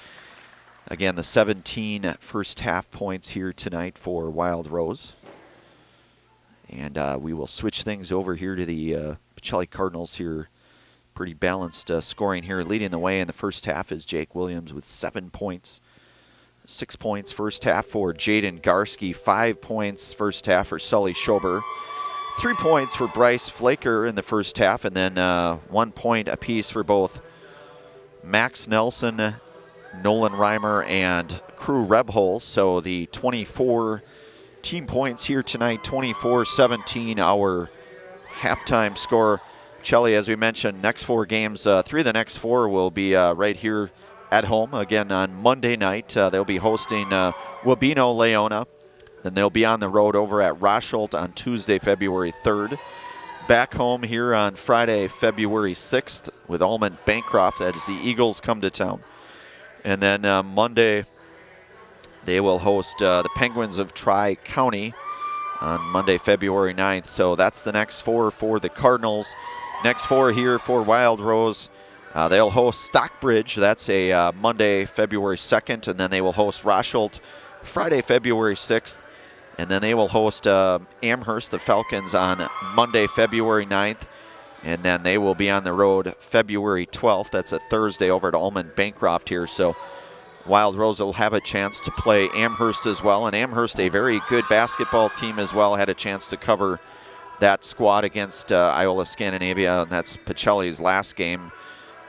A: Again, the 17 first half points here tonight for Wild Rose. And we will switch things over here to the Pacelli Cardinals here. Pretty balanced scoring here. Leading the way in the first half is Jake Williams with 7 points. 6 points first half for Jaden Garski. 5 points first half for Sully Schober. 3 points for Bryce Flaker in the first half. And then 1 point apiece for both Max Nelson, Nolan Reimer, and Crew Rebhole. So the 24 team points here tonight, 24-17, our halftime score. Pacelli, as we mentioned, next 4 games, 3 of the next 4 will be right here at home. Again, on Monday night, they'll be hosting Wabeno Leona. Then they'll be on the road over at Rosholt on Tuesday, February 3rd. Back home here on Friday, February 6th with Almond Bancroft as the Eagles come to town. And then Monday, They will host the Penguins of Tri-County on Monday, February 9th. So that's the next 4 for the Cardinals. Next 4 here for Wild Rose. They'll host Stockbridge. That's a Monday, February 2nd. And then they will host Rosholt Friday, February 6th. And then they will host Amherst, the Falcons, on Monday, February 9th. And then they will be on the road February 12th. That's a Thursday over at Almond Bancroft here. So Wild Rose will have a chance to play Amherst as well. And Amherst, a very good basketball team as well, had a chance to cover that squad against Iola Scandinavia. And that's Pacelli's last game.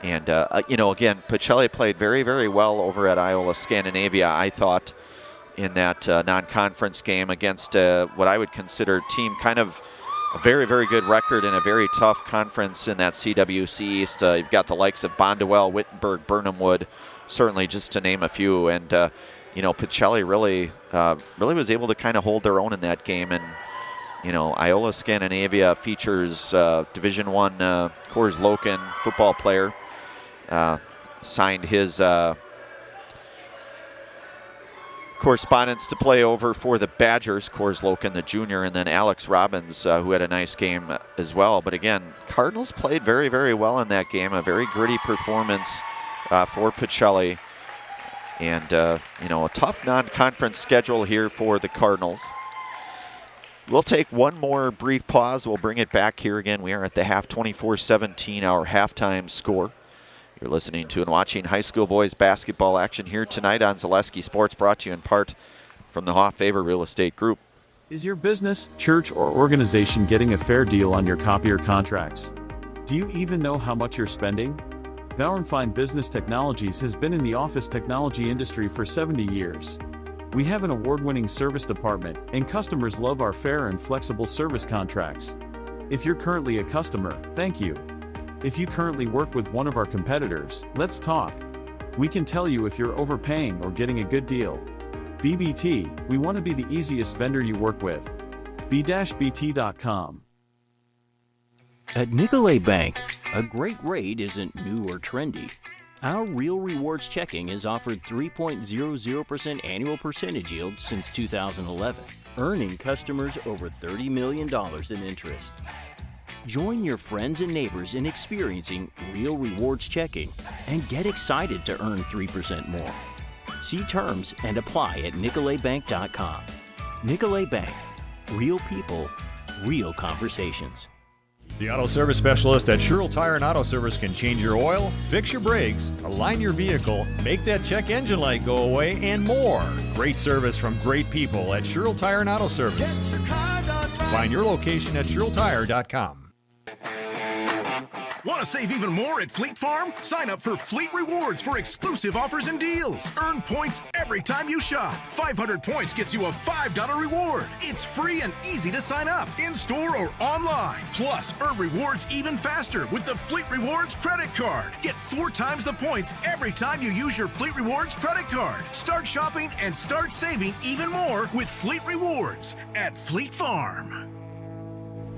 A: And, again, Pacelli played very, very well over at Iola Scandinavia, I thought, in that non-conference game against what I would consider team kind of a very, very good record in a very tough conference in that CWC East. You've got the likes of Bondwell, Wittenberg, Burnham Wood, certainly just to name a few. And, Pacelli really was able to kind of hold their own in that game. And, Iola Scandinavia features Division I Coors Loken football player. Signed his correspondence to play over for the Badgers, Coors Loken, the junior, and then Alex Robbins, who had a nice game as well. But again, Cardinals played very, very well in that game. A very gritty performance for Pacelli. And, a tough non-conference schedule here for the Cardinals. We'll take one more brief pause. We'll bring it back here again. We are at the half, 24-17, our halftime score. You're listening to and watching high school boys basketball action here tonight on Zaleski Sports, brought to you in part from the Hoff Favor Real Estate Group.
R: Is your business, church, or organization getting a fair deal on your copier contracts? Do you even know how much you're spending? Bauer & Fine Business Technologies has been in the office technology industry for 70 years. We have an award-winning service department, and customers love our fair and flexible service contracts. If you're currently a customer, thank you. If you currently work with one of our competitors, let's talk. We can tell you if you're overpaying or getting a good deal. BBT, we want to be the easiest vendor you work with. b-bt.com.
S: At Nicolay Bank, a great rate isn't new or trendy. Our Real Rewards checking has offered 3.00% annual percentage yield since 2011, earning customers over $30 million in interest. Join your friends and neighbors in experiencing Real Rewards checking and get excited to earn 3% more. See terms and apply at nicolaybank.com. Nicolay Bank. Real people, real conversations.
T: The auto service specialist at Sherrill Tire and Auto Service can change your oil, fix your brakes, align your vehicle, make that check engine light go away, and more. Great service from great people at Sherrill Tire and Auto Service. Find your location at SherrillTire.com.
U: Want to save even more at Fleet Farm? Sign up for Fleet Rewards for exclusive offers and deals. Earn points every time you shop. 500 points gets you a $5 reward. It's free and easy to sign up, in-store or online. Plus, earn rewards even faster with the Fleet Rewards credit card. Get 4 times the points every time you use your Fleet Rewards credit card. Start shopping and start saving even more with Fleet Rewards at Fleet Farm.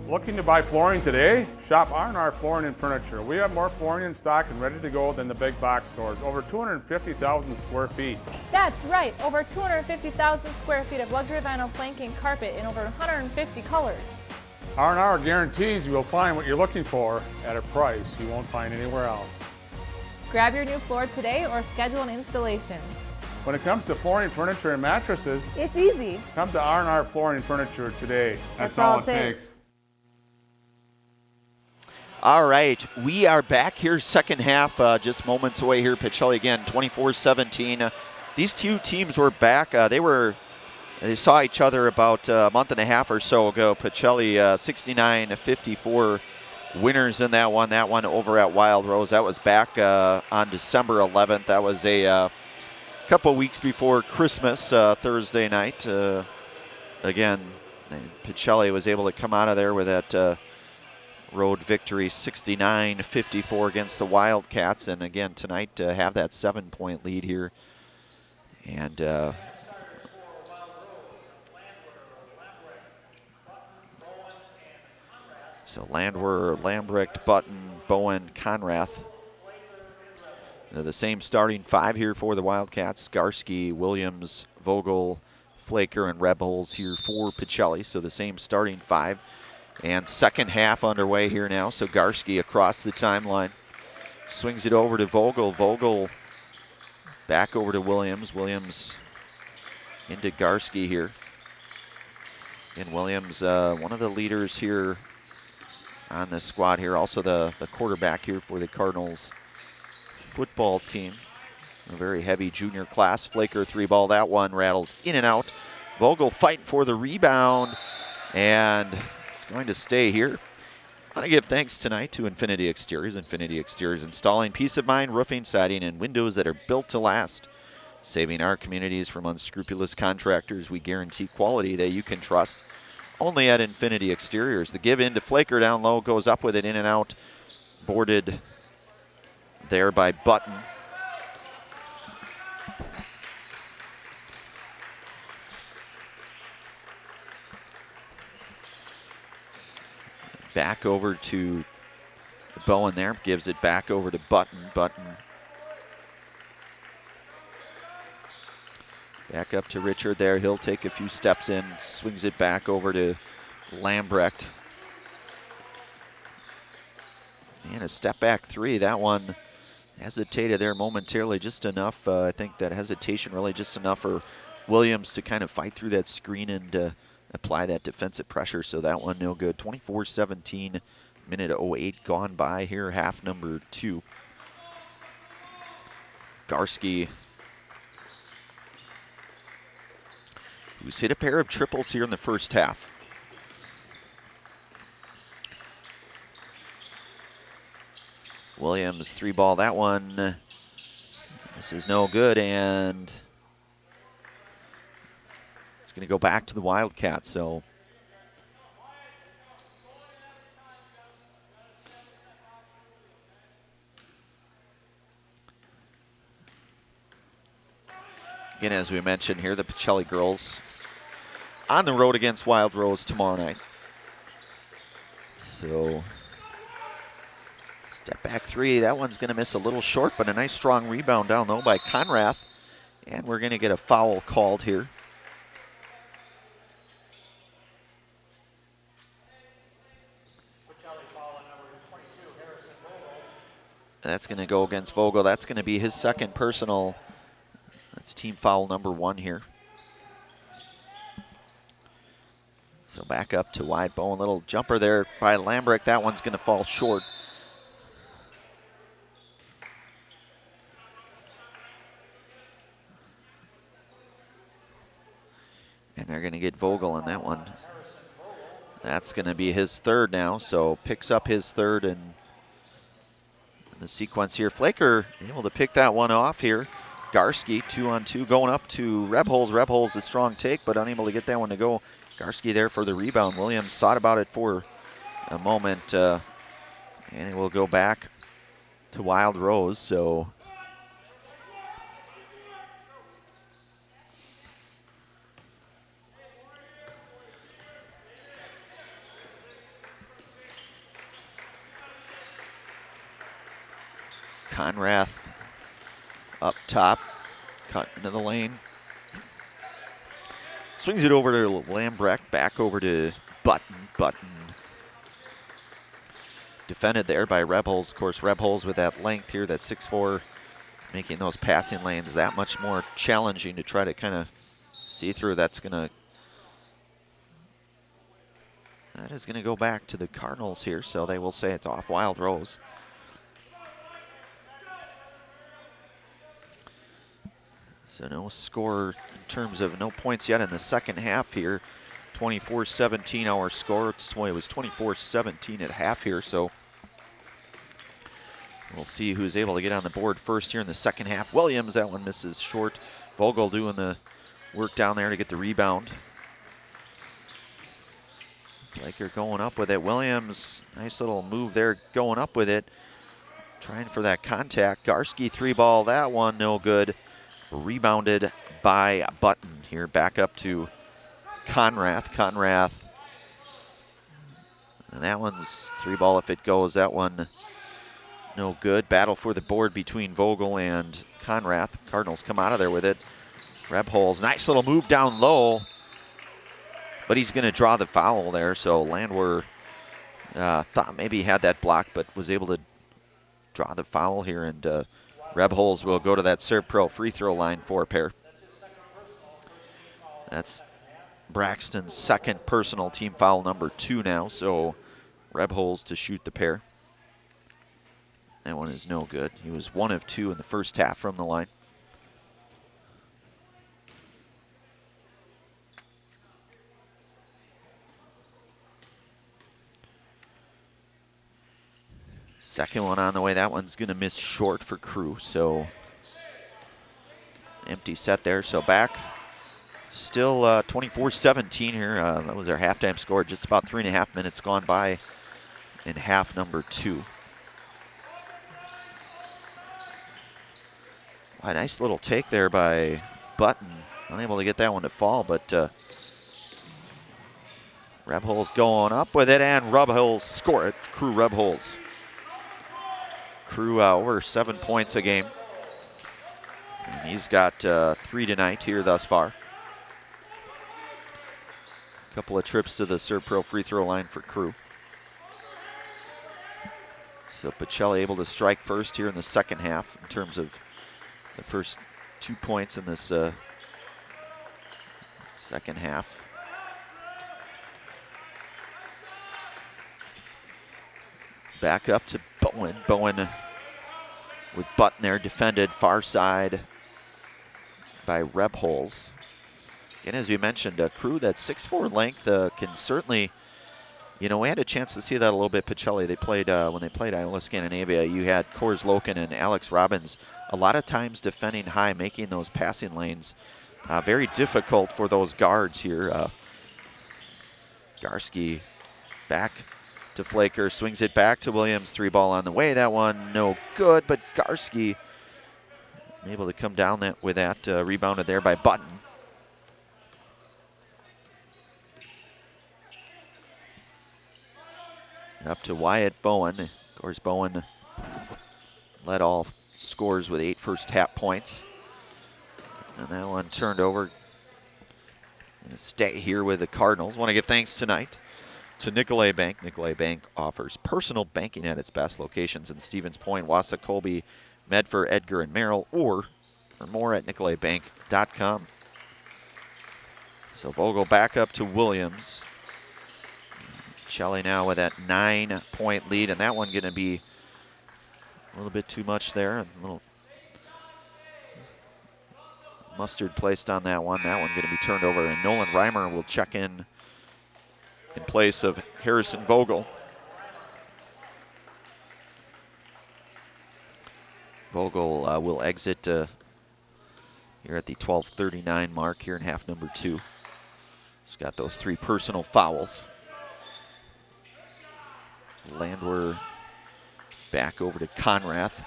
I: Looking to buy flooring today? Shop R&R Flooring and Furniture. We have more flooring in stock and ready to go than the big box stores. Over 250,000 square feet.
V: That's right, over 250,000 square feet of luxury vinyl planking carpet in over 150 colors.
I: R&R guarantees you will find what you're looking for at a price you won't find anywhere else.
V: Grab your new floor today or schedule an installation.
I: When it comes to flooring, furniture, and mattresses,
V: it's easy.
I: Come to R&R Flooring and Furniture today. That's all it takes.
A: All right, we are back here, second half, just moments away here. Pacelli again, 24-17. These two teams were back. They saw each other about a month and a half or so ago. Pacelli 69-54 winners in that one. That one over at Wild Rose. That was back on December 11th. That was a couple weeks before Christmas, Thursday night. Again, Pacelli was able to come out of there with that road victory 69-54 against the Wildcats, and again tonight have that 7-point lead here. And so Landwehr, Lambrecht, Button, Bowen, Conrath. The same starting 5 here for the Wildcats. Garski, Williams, Vogel, Flaker, and Rebels here for Pacelli. So the same starting 5. And second half underway here now. So Garski across the timeline. Swings it over to Vogel. Vogel back over to Williams. Williams into Garski here. And Williams, one of the leaders here on the squad here. Also the quarterback here for the Cardinals football team. A very heavy junior class. Flaker 3-ball. That one rattles in and out. Vogel fighting for the rebound. And it's going to stay here. I want to give thanks tonight to Infinity Exteriors. Infinity Exteriors installing peace of mind, roofing, siding, and windows that are built to last. Saving our communities from unscrupulous contractors, we guarantee quality that you can trust. Only at Infinity Exteriors. The give in to Flaker down low, goes up with it, in and out. Boarded there by Button. Back over to Bowen there, gives it back over to Button. Button back up to Richard there. He'll take a few steps in, swings it back over to Lambrecht. And a step back 3. That one hesitated there momentarily, just enough. I think that hesitation really just enough for Williams to kind of fight through that screen and apply that defensive pressure. So that one no good. 24-17, minute 08 gone by here, half number 2. Garski, who's hit a pair of triples here in the first half. Williams 3-ball. That one, this is no good, and it's going to go back to the Wildcats. So again, as we mentioned here, the Pacelli girls on the road against Wild Rose tomorrow night. So step back 3. That one's going to miss a little short, but a nice strong rebound down low by Conrath. And we're going to get a foul called here. That's going to go against Vogel. That's going to be his second personal. That's team foul number 1 here. So back up to wide Bowen. Little jumper there by Lambrecht. That one's going to fall short. And they're going to get Vogel on that one. That's going to be his third now. So picks up his third in the sequence here. Flaker able to pick that one off here. Garski 2-on-2 going up to Rebholz. Rebholz a strong take, but unable to get that one to go. Garski there for the rebound. Williams thought about it for a moment, and it will go back to Wild Rose. So Conrath up top, cut into the lane. Swings it over to Lambrecht, back over to Button. Button defended there by Rebholz. Of course, Rebholz with that length here, that 6'4", making those passing lanes that much more challenging to try to kind of see through. That is going to go back to the Cardinals here, so they will say it's off Wild Rose. So no score in terms of no points yet in the second half here. 24-17 our score. It was 24-17 at half here, so we'll see who's able to get on the board first here in the second half. Williams, that one misses short. Vogel doing the work down there to get the rebound. Flaker going up with it. Williams, nice little move there going up with it. Trying for that contact. Garski 3-ball, that one no good. Rebounded by Button here, back up to Conrath. Conrath, and that one's 3-ball if it goes. That one No good. Battle for the board between Vogel and Conrath. Cardinals come out of there with it. Rebholz, nice little move down low. But he's going to draw the foul there. So Landwehr thought maybe he had that block, but was able to draw the foul here. And Rebholz will go to that Serve Pro free throw line for a pair. That's Braxton's second personal team foul, number 2 now. So Rebholz to shoot the pair. That one is no good. He was 1 of 2 in the first half from the line. Second one on the way. That one's going to miss short for Crew. So empty set there. So back. Still 24-17 here. That was our halftime score. Just about 3.5 minutes gone by in half number 2. A nice little take there by Button. Unable to get that one to fall, but Rebholz going up with it, and Rebholz score it. Crew Rebholz. Crew over 7 points a game. And he's got 3 tonight here thus far. A couple of trips to the Serve Pro free throw line for Crew. So Pacelli able to strike first here in the second half in terms of the first 2 points in this second half. Back up to Bowen. Bowen with Button there, defended far side by Rebholz. And as we mentioned, Crew, that 6'4" length can certainly, you know, we had a chance to see that a little bit. Pacelli, they played, when they played Iowa Scandinavia, you had Kors Loken and Alex Robbins a lot of times defending high, making those passing lanes very difficult for those guards here. Garski back to Flaker, swings it back to Williams, 3-ball on the way. That one no good, but Garski able to come down that with that, rebounded there by Button. Up to Wyatt Bowen. Of course, Bowen led all scores with 8 first half points. And that one turned over. Gonna stay here with the Cardinals. Want to give thanks tonight to Nicolay Bank. Nicolay Bank offers personal banking at its best locations in Stevens Point, Wausau, Colby, Medford, Edgar, and Merrill, or for more at nicolaybank.com. So Vogel back up to Williams. Shelley now with that 9-point lead, and that one going to be a little bit too much there. A little mustard placed on that one. That one going to be turned over, and Nolan Reimer will check in place of Harrison Vogel. Vogel will exit here at the 12:39 mark here in half number 2. He's got those 3 personal fouls. Landwehr back over to Conrath.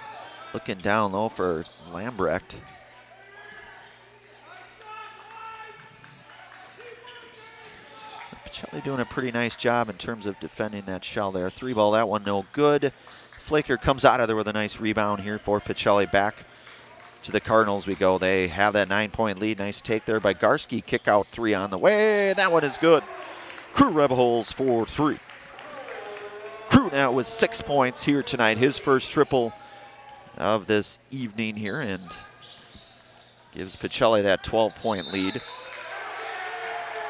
A: Looking down low for Lambrecht. Pacelli doing a pretty nice job in terms of defending that shell there. 3-ball, that one no good. Flaker comes out of there with a nice rebound here for Pacelli. Back to the Cardinals we go. They have that 9-point lead. Nice take there by Garski. Kick out 3 on the way. That one is good. Crew Rebholz for 3. Crew now with 6 points here tonight. His first triple of this evening here, and gives Pacelli that 12-point lead.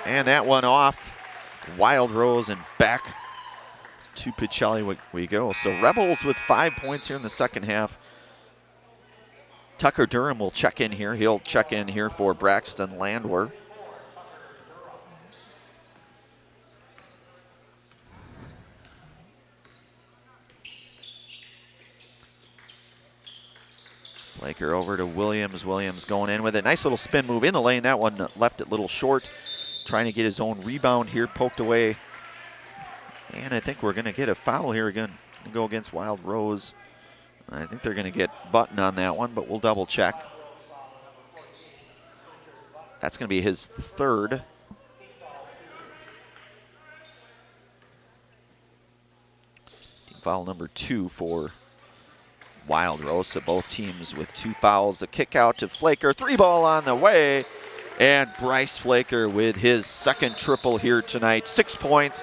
A: And that one off. Wild Rose and back to Pacelli we go. So Rebholz with 5 points here in the second half. Tucker Durham will check in here. He'll check in here for Braxton Landwehr. Flaker over to Williams. Williams going in with a nice little spin move in the lane. That one left it a little short. Trying to get his own rebound here, poked away. And I think we're going to get a foul here again. Gonna go against Wild Rose. I think they're going to get Button on that one, but we'll double check. That's going to be his 3rd. Team foul number 2 for Wild roast of both teams with 2 fouls. A kick out to Flaker. 3 ball on the way. And Bryce Flaker with his second triple here tonight. 6 points.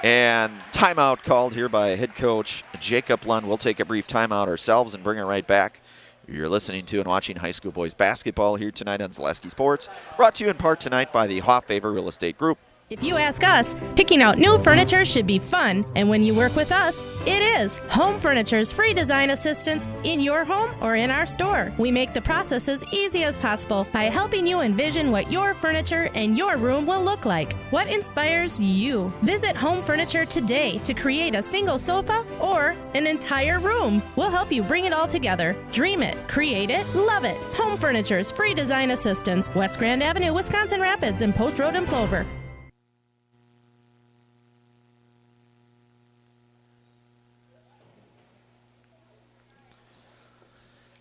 A: And timeout called here by head coach Jacob Lund. We'll take a brief timeout ourselves and bring it right back. You're listening to and watching high school boys basketball here tonight on Zaleski Sports. Brought to you in part tonight by the Hoffavor Real Estate Group.
B: If you ask us, picking out new furniture should be fun, and when you work with us, it is. Home Furniture's free design assistance in your home or in our store. We make the process as easy as possible by helping you envision what your furniture and your room will look like. What inspires you? Visit Home Furniture today to create a single sofa or an entire room. We'll help you bring it all together. Dream it, create it, love it. Home Furniture's free design assistance, West Grand Avenue, Wisconsin Rapids, and Post Road in Plover.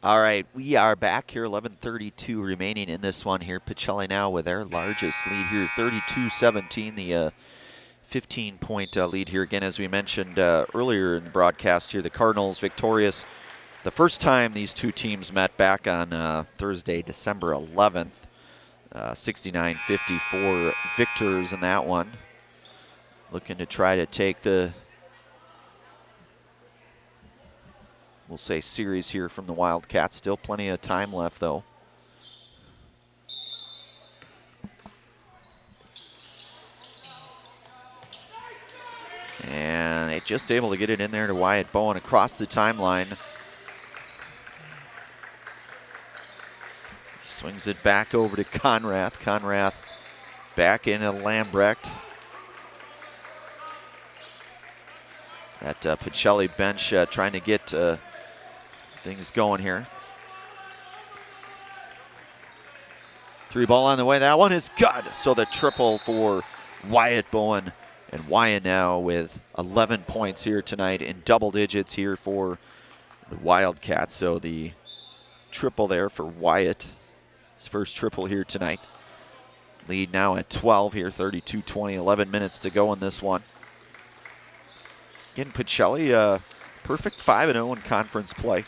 A: All right, we are back here, 11:32 remaining in this one here. Pacelli now with their largest lead here, 32-17, the 15-point lead here. Again, as we mentioned earlier in the broadcast here, the Cardinals victorious the first time these two teams met back on Thursday, December 11th. 69-54 victors in that one. Looking to try to take the, we'll say, series here from the Wildcats. Still plenty of time left, though. And they just able to get it in there to Wyatt Bowen across the timeline. Swings it back over to Conrath. Conrath back into Lambrecht. That Pacelli bench trying to get things going here. 3 ball on the way. That one is good. So the triple for Wyatt Bowen. And Wyatt now with 11 points here tonight in double digits here for the Wildcats. So the triple there for Wyatt. His first triple here tonight. Lead now at 12 here, 32-20, 11 minutes to go in this one. Again, Pacelli, perfect 5-0 in conference play.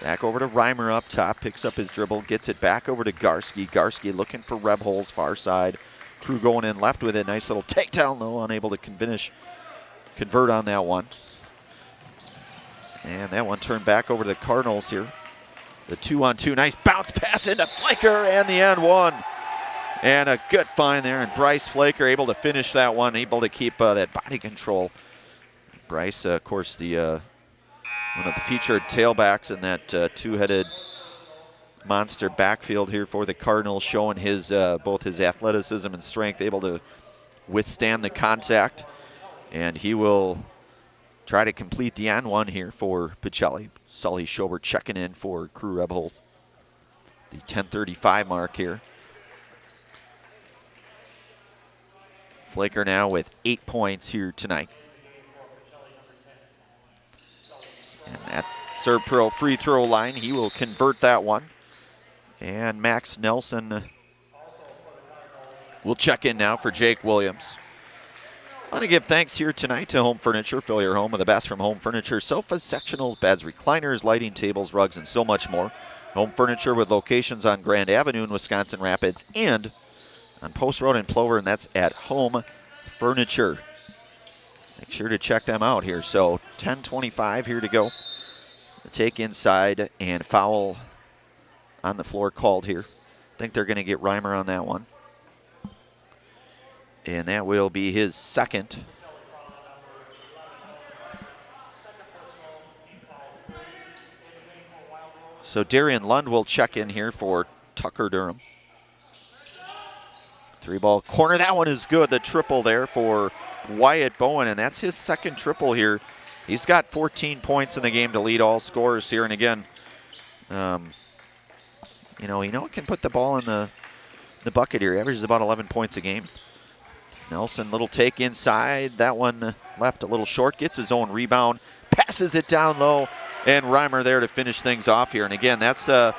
A: Back over to Reimer up top, picks up his dribble, gets it back over to Garski. Garski looking for Rebholz, far side. Crew going in left with it. Nice little takedown, though, unable to convert on that one. And that one turned back over to the Cardinals here. The 2-on-2, nice bounce pass into Flaker, and the end one. And a good find there, and Bryce Flaker able to finish that one, able to keep that body control. Bryce, of course, the one of the featured tailbacks in that two-headed monster backfield here for the Cardinals, showing his both his athleticism and strength, able to withstand the contact. And he will try to complete the end one here for Pacelli. Sully Schobert checking in for Crew Rebholz. The 10:35 mark here. Flaker now with 8 points here tonight. And at Serb Pro free throw line, he will convert that one. And Max Nelson will check in now for Jake Williams. I want to give thanks here tonight to Home Furniture. Fill your home with the best from Home Furniture. Sofas, sectionals, beds, recliners, lighting, tables, rugs, and so much more. Home Furniture with locations on Grand Avenue in Wisconsin Rapids and on Post Road in Plover, and that's at Home Furniture. Make sure to check them out here. So 10:25 here to go. Take inside and foul on the floor called here. I think they're going to get Reimer on that one. And that will be his second. So Darian Lund will check in here for Tucker Durham. 3-ball corner. That one is good. The triple there for Wyatt Bowen, and that's his second triple here. He's got 14 points in the game to lead all scorers here. And again, he can put the ball in the bucket here. He averages about 11 points a game. Nelson, little take inside. That one left a little short. Gets his own rebound. Passes it down low. And Reimer there to finish things off here. And again, that's the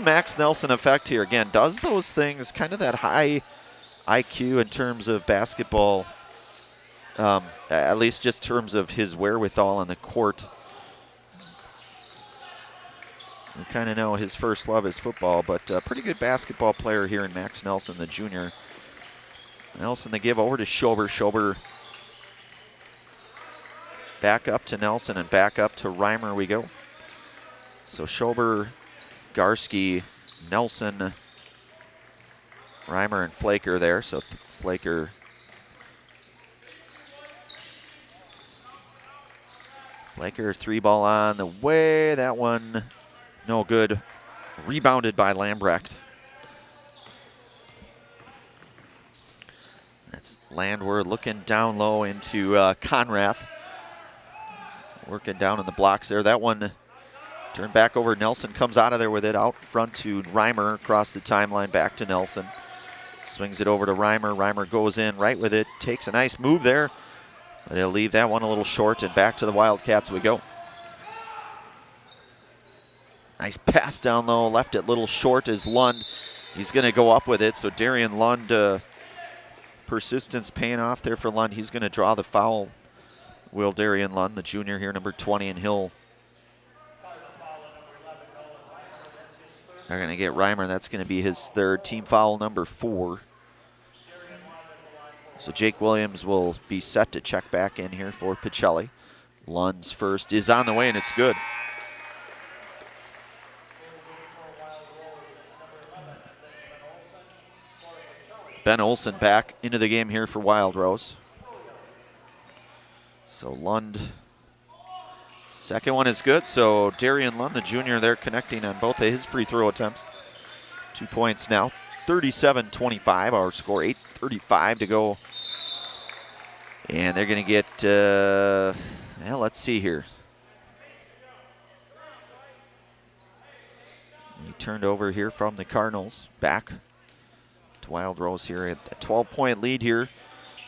A: Max Nelson effect here. Again, does those things, kind of that high IQ in terms of basketball, at least just in terms of his wherewithal on the court. We kind of know his first love is football, but a pretty good basketball player here in Max Nelson, the junior. Nelson, they give over to Schober. Schober back up to Nelson and back up to Reimer we go. So Schober, Garski, Nelson, Reimer, and Flaker there. So Flaker three ball on the way. That one no good. Rebounded by Lambrecht. That's Landwehr looking down low into Conrath. Working down in the blocks there. That one turned back over. Nelson comes out of there with it. Out front to Reimer. Across the timeline back to Nelson. Swings it over to Reimer. Reimer goes in right with it. Takes a nice move there. But he'll leave that one a little short, and back to the Wildcats we go. Nice pass down low. Left it a little short as Lund. He's going to go up with it. So Darian Lund, persistence paying off there for Lund. He's going to draw the foul. Will Darian Lund, the junior here, number 20, and they're going to get Reimer. That's going to be his third, team foul number 4. So Jake Williams will be set to check back in here for Pacelli. Lund's first is on the way, and it's good. Ben Olsen back into the game here for Wild Rose. So Lund, second one is good. So Darian Lund, the junior, there connecting on both of his free throw attempts. 2 points now, 37-25, our score, 8:35 to go. And they're going to get, well, let's see here. He turned over here from the Cardinals, back to Wild Rose here at a 12-point lead here.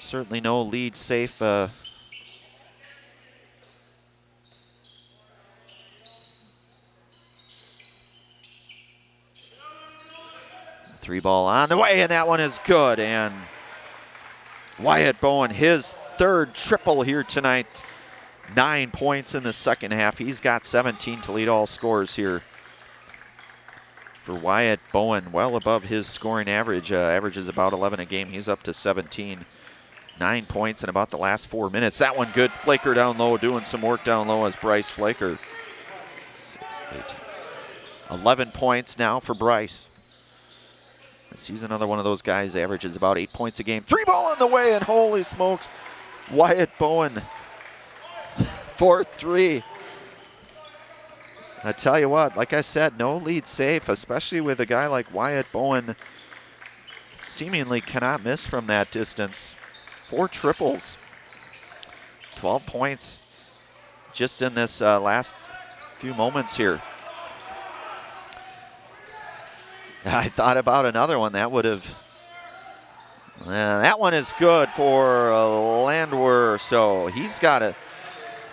A: Certainly no lead safe. Three ball on the way, and that one is good. And Wyatt Bowen, his third triple here tonight. 9 points in the second half. He's got 17 to lead all scores here for Wyatt Bowen, well above his scoring average. Averages about 11 a game. He's up to 17. 9 points in about the last 4 minutes. That one good. Flaker down low, doing some work down low as Bryce Flaker. 6, 8. 11 points now for Bryce. He's another one of those guys, averages about 8 points a game. Three ball on the way, and holy smokes, Wyatt Bowen, 4-3. I tell you what, like I said, no lead safe, especially with a guy like Wyatt Bowen. Seemingly cannot miss from that distance. 4 triples, 12 points just in this last few moments here. I thought about another one. That would have, that one is good for Landwehr. So he's got a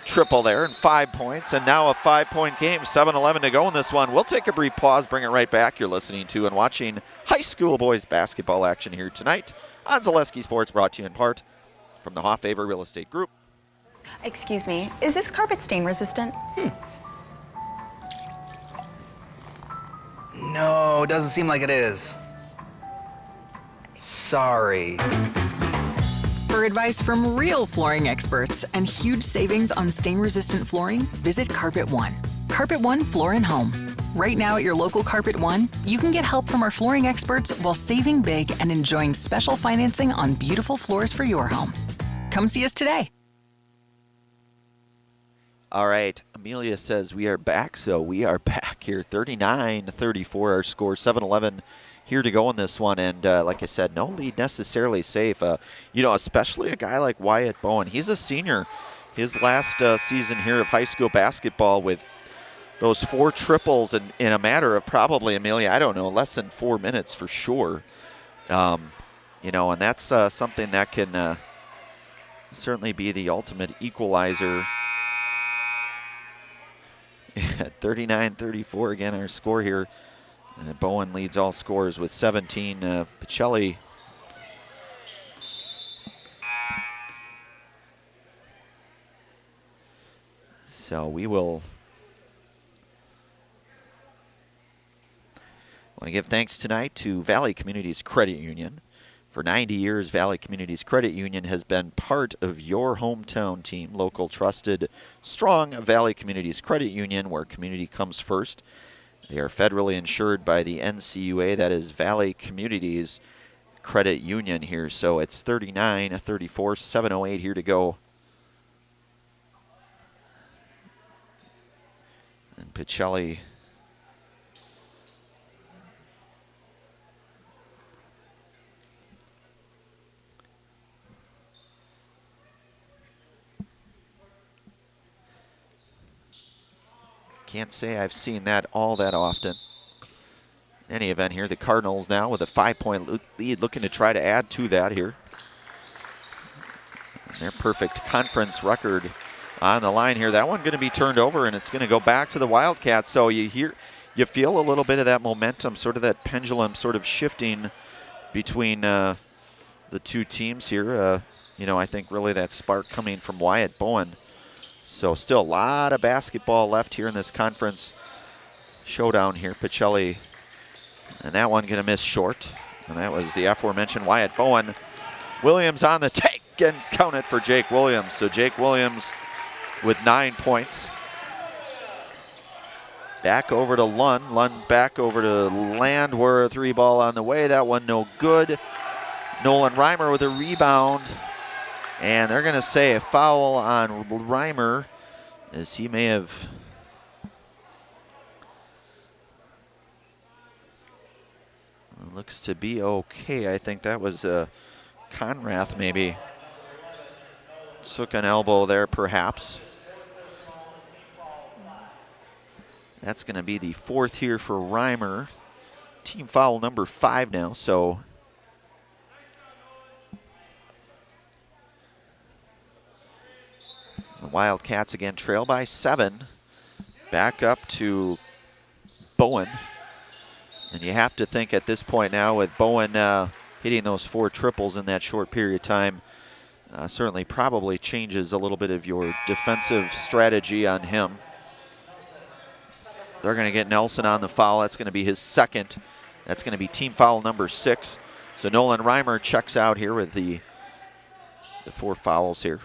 A: triple there and 5 points, and now a 5-point game, 7:11 to go in this one. We'll take a brief pause, bring it right back. You're listening to and watching high school boys basketball action here tonight on Zaleski Sports, brought to you in part from the Hoffavor Real Estate Group.
C: Excuse me, is this carpet stain resistant?
D: No, doesn't seem like it is. Sorry.
W: For advice from real flooring experts and huge savings on stain-resistant flooring, visit Carpet One. Carpet One Floor and Home. Right now at your local Carpet One, you can get help from our flooring experts while saving big and enjoying special financing on beautiful floors for your home. Come see us today.
A: All right, Amelia says we are back, so we are back here. 39-34 our score, 7:11 here to go in this one. And like I said, no lead necessarily safe. Especially a guy like Wyatt Bowen. He's a senior. His last season here of high school basketball with those 4 triples in a matter of probably, Amelia, I don't know, less than 4 minutes for sure. And that's something that can certainly be the ultimate equalizer. 39-34 again our score here. Bowen leads all scores with 17. Pacelli so we will want to give thanks tonight to Valley Communities Credit Union. For 90 years, Valley Communities Credit Union has been part of your hometown team. Local, trusted, strong Valley Communities Credit Union, where community comes first. They are federally insured by the NCUA. That is Valley Communities Credit Union here. So it's 39-34, 7:08 here to go. And Pacelli can't say I've seen that all that often. In any event here, the Cardinals now with a 5-point lead, looking to try to add to that here. And their perfect conference record on the line here. That one going to be turned over, and it's going to go back to the Wildcats. So you feel a little bit of that momentum, sort of that pendulum sort of shifting between the two teams here. I think really that spark coming from Wyatt Bowen. So still a lot of basketball left here in this conference showdown here. Pacelli, and that one going to miss short. And that was the aforementioned Wyatt Bowen. Williams on the take, and count it for Jake Williams. So Jake Williams with 9 points. Back over to Lund. Lund back over to Landwehr. 3-ball on the way. That one no good. Nolan Reimer with a rebound. And they're going to say a foul on Reimer, as he may have looks to be okay. I think that was Conrath maybe took an elbow there perhaps. That's going to be the 4th here for Reimer. Team foul number 5 now, so the Wildcats again trail by 7. Back up to Bowen. And you have to think at this point now with Bowen hitting those 4 triples in that short period of time, certainly probably changes a little bit of your defensive strategy on him. They're going to get Nelson on the foul. That's going to be his 2nd. That's going to be team foul number 6. So Nolan Reimer checks out here with the 4 fouls here.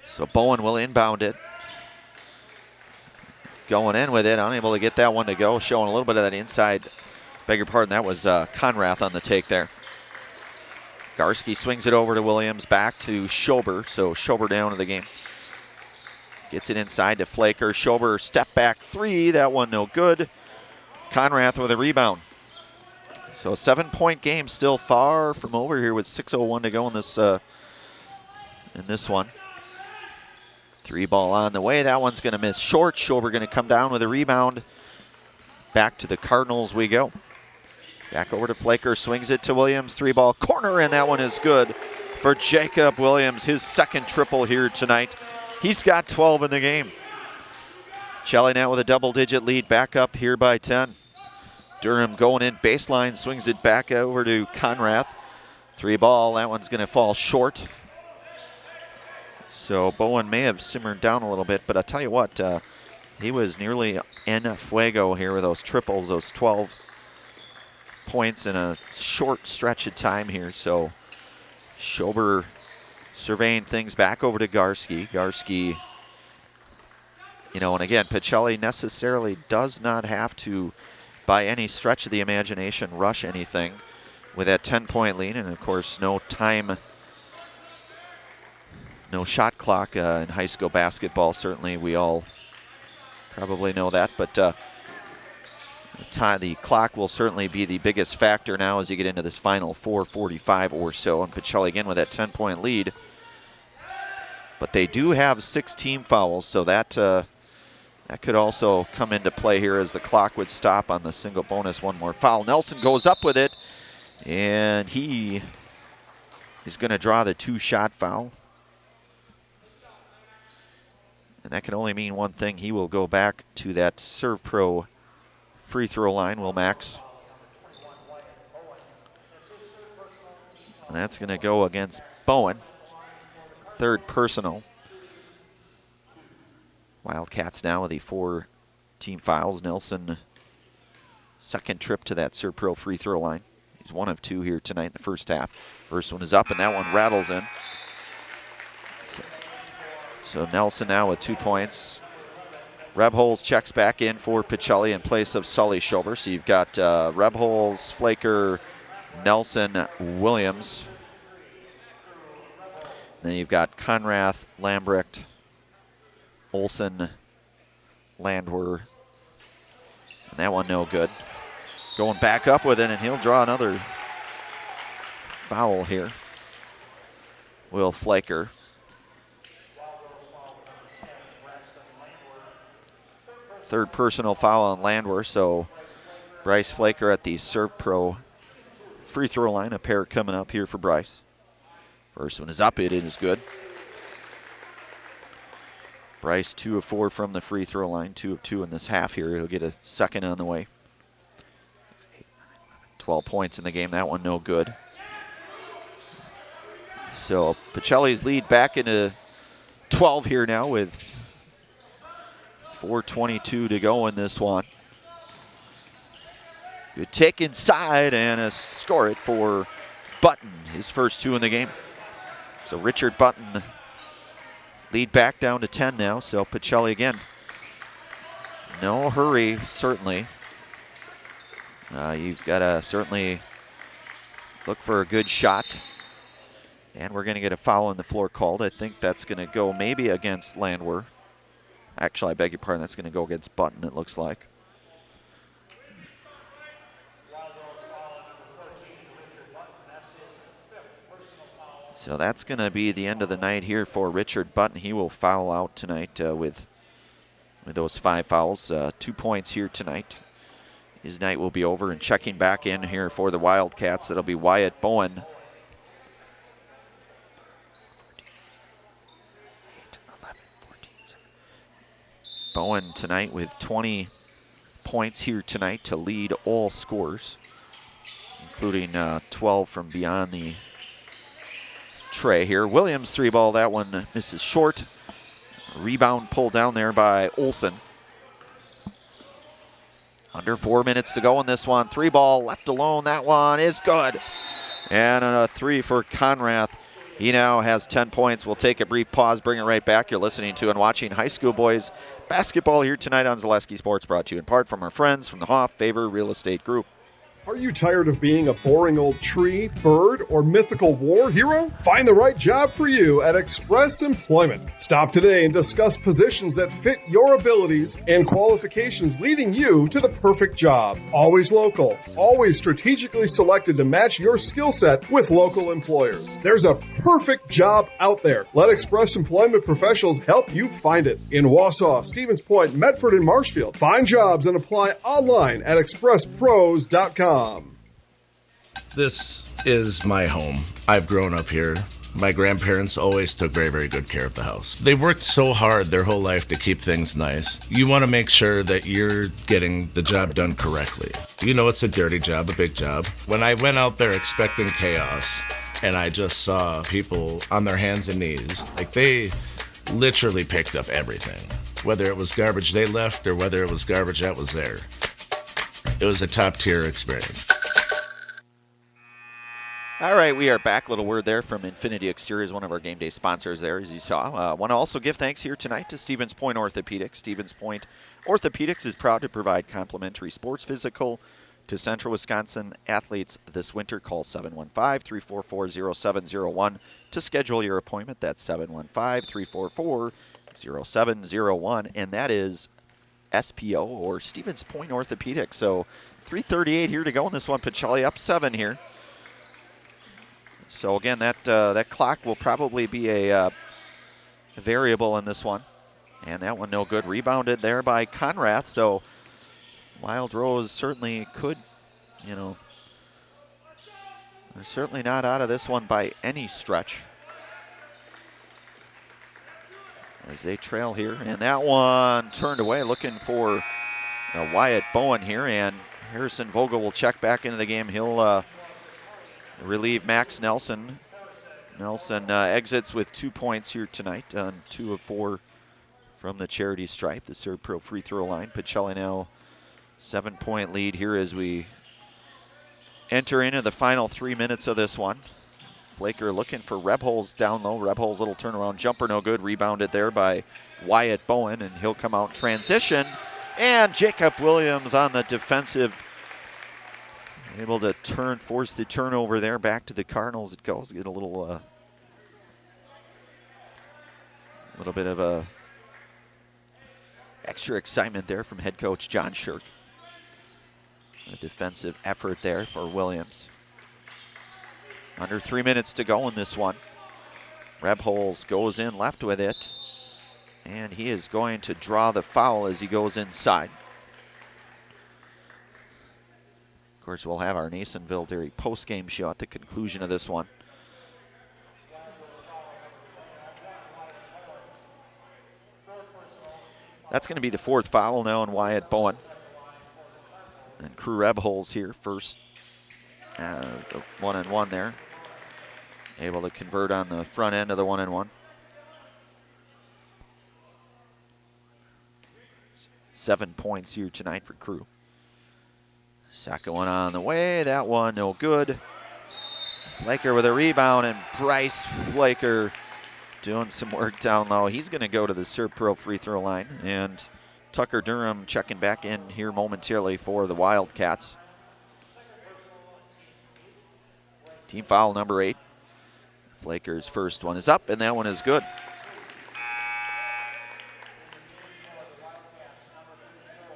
A: So Bowen will inbound it. Going in with it, unable to get that one to go, showing a little bit of that inside. Beg your pardon, that was Conrath on the take there. Garski swings it over to Williams, back to Schober, so Schober down to the game. Gets it inside to Flaker. Schober step back 3, that one no good. Conrath with a rebound. So a 7-point game, still far from over here with 6:01 to go in this one. 3-ball on the way. That one's going to miss short. Schober going to come down with a rebound. Back to the Cardinals we go. Back over to Flaker. Swings it to Williams. 3-ball corner, and that one is good for Jacob Williams. His 2nd triple here tonight. He's got 12 in the game. Pacelli now with a double-digit lead. Back up here by 10. Durham going in baseline. Swings it back over to Conrath. 3-ball. That one's going to fall short. So Bowen may have simmered down a little bit, but I'll tell you what, he was nearly en fuego here with those triples, those 12 points in a short stretch of time here. So Schober surveying things back over to Garski. Garski, and again, Pacelli necessarily does not have to, by any stretch of the imagination, rush anything with that 10-point lead, and of course no time. No shot clock in high school basketball. Certainly we all probably know that, but the clock will certainly be the biggest factor now as you get into this final 4:45 or so. And Pacelli again with that 10-point lead. But they do have 6 team fouls, so that could also come into play here as the clock would stop on the single bonus. One more foul. Nelson goes up with it, and he is going to draw the 2-shot foul. And that can only mean one thing. He will go back to that Serve Pro free throw line, will Max. And that's going to go against Bowen. 3rd personal. Wildcats now with a 4 team fouls. Nelson, second trip to that Serpro free throw line. He's 1 of 2 here tonight in the first half. First one is up, and that one rattles in. So Nelson now with 2 points. Rebholz checks back in for Pacelli in place of Sully Schober. So you've got Rebholz, Flaker, Nelson, Williams. Then you've got Conrath, Lambrecht, Olsen, Landwehr. And that one no good. Going back up with it, and he'll draw another foul here. Will Flaker. Third personal foul on Landwehr, so Bryce Flaker at the Serpro free throw line. A pair coming up here for Bryce. First one is up, it is good. Bryce 2 of 4 from the free throw line, 2 of 2 in this half here. He'll get a second on the way. 12 points in the game, that one no good. So Pacelli's lead back into 12 here now with 4:22 to go in this one. Good take inside and a score it for Button, his first 2 in the game. So Richard Button lead back down to 10 now. So Pacelli again. No hurry, certainly. You've got to certainly look for a good shot. And we're going to get a foul on the floor called. I think that's going to go maybe against Landwehr. Actually, I beg your pardon, that's going to go against Button, it looks like. So that's going to be the end of the night here for Richard Button. He will foul out tonight with those 5 fouls. 2 points here tonight. His night will be over, and checking back in here for the Wildcats, that'll be Wyatt Bowen. Bowen tonight with 20 points here tonight to lead all scores, including 12 from beyond the tray here. Williams 3-ball, that one misses short. Rebound pulled down there by Olsen. Under 4 minutes to go in this one. 3-ball left alone, that one is good. And a 3 for Conrath. He now has 10 points. We'll take a brief pause, bring it right back. You're listening to and watching high school boys basketball here tonight on Zaleski Sports, brought to you in part from our friends from the Hoff Favor Real Estate Group.
E: Are you tired of being a boring old tree, bird, or mythical war hero? Find the right job for you at Express Employment. Stop today and discuss positions that fit your abilities and qualifications, leading you to the perfect job. Always local, always strategically selected to match your skill set with local employers. There's a perfect job out there. Let Express Employment professionals help you find it. In Wausau, Stevens Point, Medford, and Marshfield. Find jobs and apply online at expresspros.com.
F: This is my home. I've grown up here. My grandparents always took very, very good care of the house. They worked so hard their whole life to keep things nice. You want to make sure that you're getting the job done correctly. You know it's a dirty job, a big job. When I went out there expecting chaos, and I just saw people on their hands and knees, like they literally picked up everything. Whether it was garbage they left or whether it was garbage that was there. It was a top-tier experience.
A: All right, we are back. Little word there from Infinity Exteriors, one of our game day sponsors there, as you saw. Want to also give thanks here tonight to Stevens Point Orthopedics. Stevens Point Orthopedics is proud to provide complimentary sports physical to Central Wisconsin athletes this winter. Call 715-344-0701 to schedule your appointment. That's 715-344-0701, and that is SPO or Stevens Point Orthopedics. So 3:38 here to go in this one. Pacelli up 7 here. So again, that clock will probably be a variable in this one. And that one no good. Rebounded there by Conrath. So Wild Rose certainly could, they're certainly not out of this one by any stretch. As they trail here. And that one turned away, looking for Wyatt Bowen here. And Harrison Vogel will check back into the game. He'll relieve Max Nelson. Nelson exits with 2 points here tonight on 2 of 4 from the charity stripe, the Serve Pro free throw line. Pacelli now 7-point lead here as we enter into the final 3 minutes of this one. Flaker looking for Rebholz down low. Rebholz little turnaround jumper, no good. Rebounded there by Wyatt Bowen, and he'll come out transition. And Jacob Williams on the defensive, able to force the turnover there. Back to the Cardinals it goes. Get a little bit of a extra excitement there from head coach John Shirk. A defensive effort there for Williams. Under 3 minutes to go in this one. Rebholz goes in left with it, and he is going to draw the foul as he goes inside. Of course, we'll have our Nasonville Dairy post-game show at the conclusion of this one. That's going to be the 4th foul now on Wyatt Bowen. And Crew Rebholz here, first 1-and-1 there. Able to convert on the front end of the 1-and-1. 7 points here tonight for Crew. Second one on the way, that one no good. Flaker with a rebound, and Bryce Flaker doing some work down low. He's going to go to the Serve Pro free throw line, and Tucker Durham checking back in here momentarily for the Wildcats. Team foul number 8. Flaker's first one is up, and that one is good.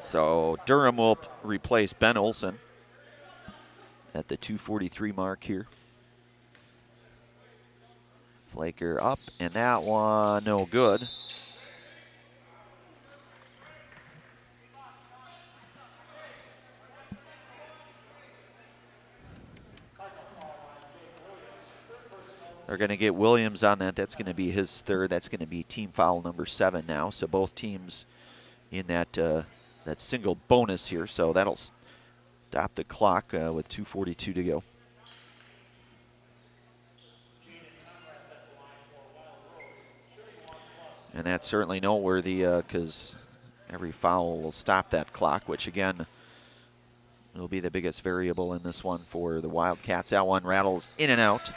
A: So Durham will replace Ben Olson at the 2:43 mark here. Flaker up, and that one no good. They're going to get Williams on that. That's going to be his third. That's going to be team foul number 7 now. So both teams in that that single bonus here. So that'll stop the clock with 2:42 to go. And that's certainly noteworthy because every foul will stop that clock, which again will be the biggest variable in this one for the Wildcats. That one rattles in and out.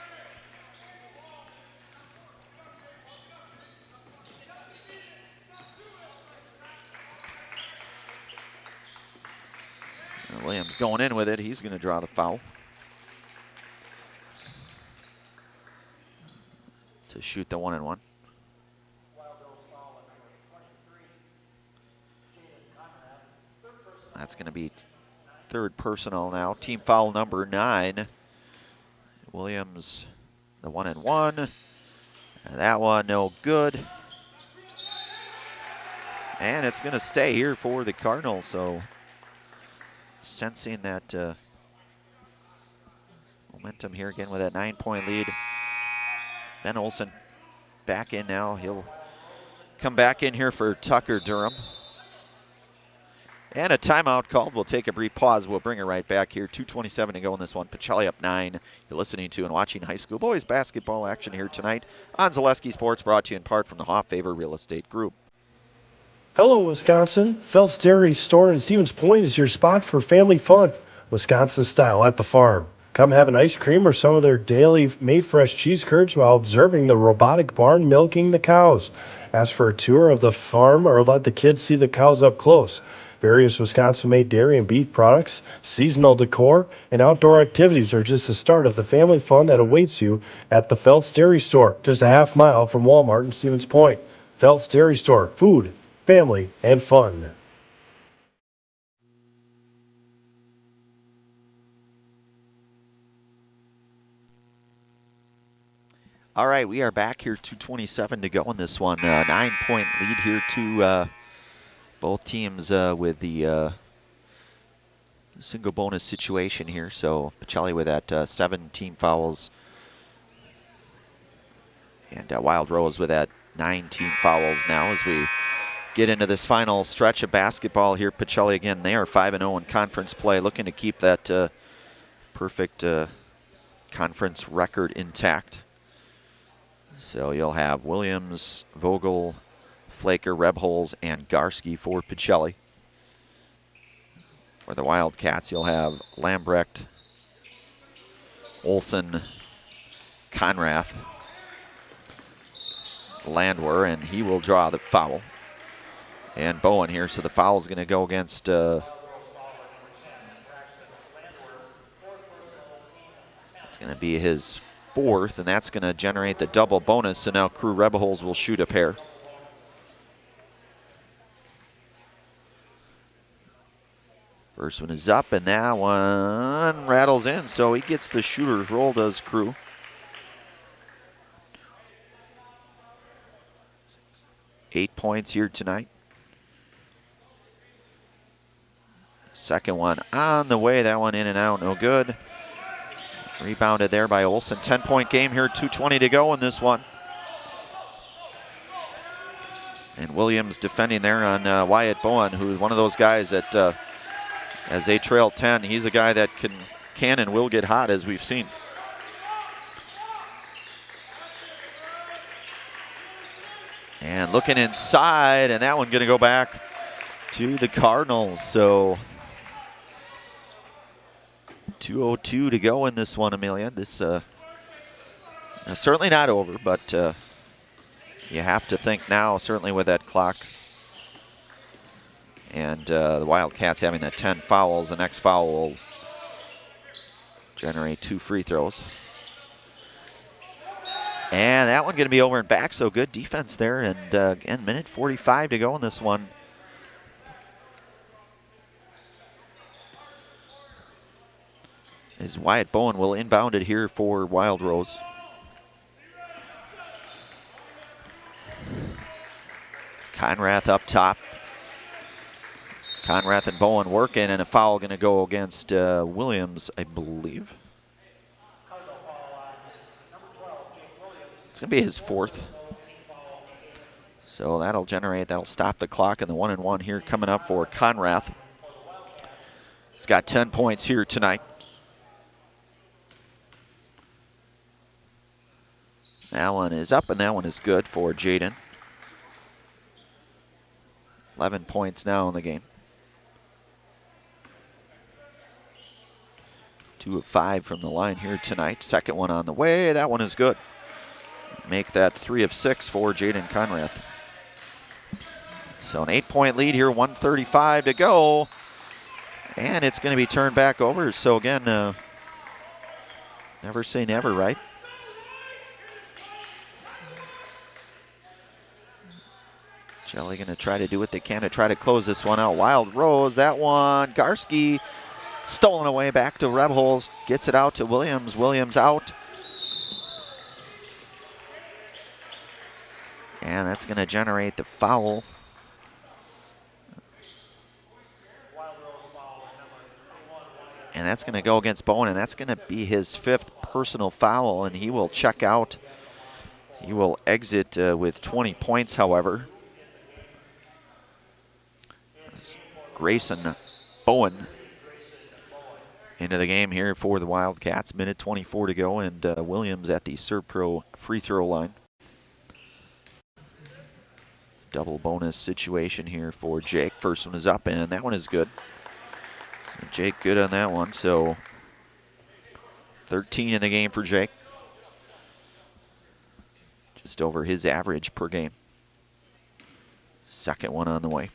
A: And Williams going in with it. He's going to draw the foul to shoot the 1-and-1. That's going to be third personal now. Team foul number 9. Williams, the 1-and-1. And that one no good. And it's going to stay here for the Cardinals. So sensing that momentum here again with that 9-point lead. Ben Olson back in now. He'll come back in here for Tucker Durham. And a timeout called. We'll take a brief pause. We'll bring her right back here. 2:27 to go in this one. Pacelli up 9. You're listening to and watching high school boys basketball action here tonight on Zaleski Sports, brought to you in part from the Hoff Favor Real Estate Group.
H: Hello, Wisconsin. Phelps Dairy Store in Stevens Point is your spot for family fun, Wisconsin style at the farm. Come have an ice cream or some of their daily made fresh cheese curds while observing the robotic barn milking the cows. Ask for a tour of the farm or let the kids see the cows up close. Various Wisconsin-made dairy and beef products, seasonal decor, and outdoor activities are just the start of the family fun that awaits you at the Phelps Dairy Store, just a half mile from Walmart in Stevens Point. Phelps Dairy Store, food, family, and fun.
A: All right, we are back here. 2:27 to go in this one. 9-point lead here to both teams with the single bonus situation here. So Pacelli with that 7 team fouls, and Wild Rose with that 9 team fouls now as we get into this final stretch of basketball here. Pacelli again, they are 5-0 in conference play, looking to keep that perfect conference record intact. So you'll have Williams, Vogel, Flaker, Rebholz, and Garski for Pacelli. For the Wildcats, you'll have Lambrecht, Olsen, Conrath, Landwehr, and he will draw the foul. And Bowen here, so the foul is going to go against it's going to be his 4th, and that's going to generate the double bonus. So now Crew Rebholz will shoot a pair. First one is up, and that one rattles in, so he gets the shooter's roll, does Crew. Eight points here tonight. Second one on the way, that one in and out, no good. Rebounded there by Olsen. 10-point game here, 2:20 to go in this one. And Williams defending there on Wyatt Bowen, who's one of those guys that, as they trail 10, he's a guy that can and will get hot, as we've seen. And looking inside, and that one going to go back to the Cardinals. So 2:02 to go in this one, Amelia. This certainly not over, but you have to think now, certainly with that clock. And the Wildcats having that 10 fouls. The next foul will generate 2 free throws. And that one going to be over and back, so good defense there. And again, minute 45 to go in this one. As Wyatt Bowen will inbound it here for Wild Rose. Conrath up top. Conrath and Bowen working, and a foul going to go against Williams, I believe. It's going to be his 4th. So that'll stop the clock, and the 1-and-1 here coming up for Conrath. He's got 10 points here tonight. That one is up, and that one is good for Jaden. 11 points now in the game. 2 of 5 from the line here tonight. Second one on the way. That one is good. Make that 3 of 6 for Jaden Conrath. So an 8-point lead here, 1:35 to go. And it's going to be turned back over. So again, never say never, right? Jelly going to try to do what they can to try to close this one out. Wild Rose, that one. Garski stolen away back to Rebholz. Gets it out to Williams. Williams out. And that's going to generate the foul. And that's going to go against Bowen, and that's going to be his 5th personal foul, and he will check out. He will exit with 20 points, however. Grayson Bowen into the game here for the Wildcats. Minute 24 to go, and Williams at the Serpro free throw line. Double bonus situation here for Jake. First one is up, and that one is good. So Jake good on that one, so 13 in the game for Jake. Just over his average per game. Second one on the way.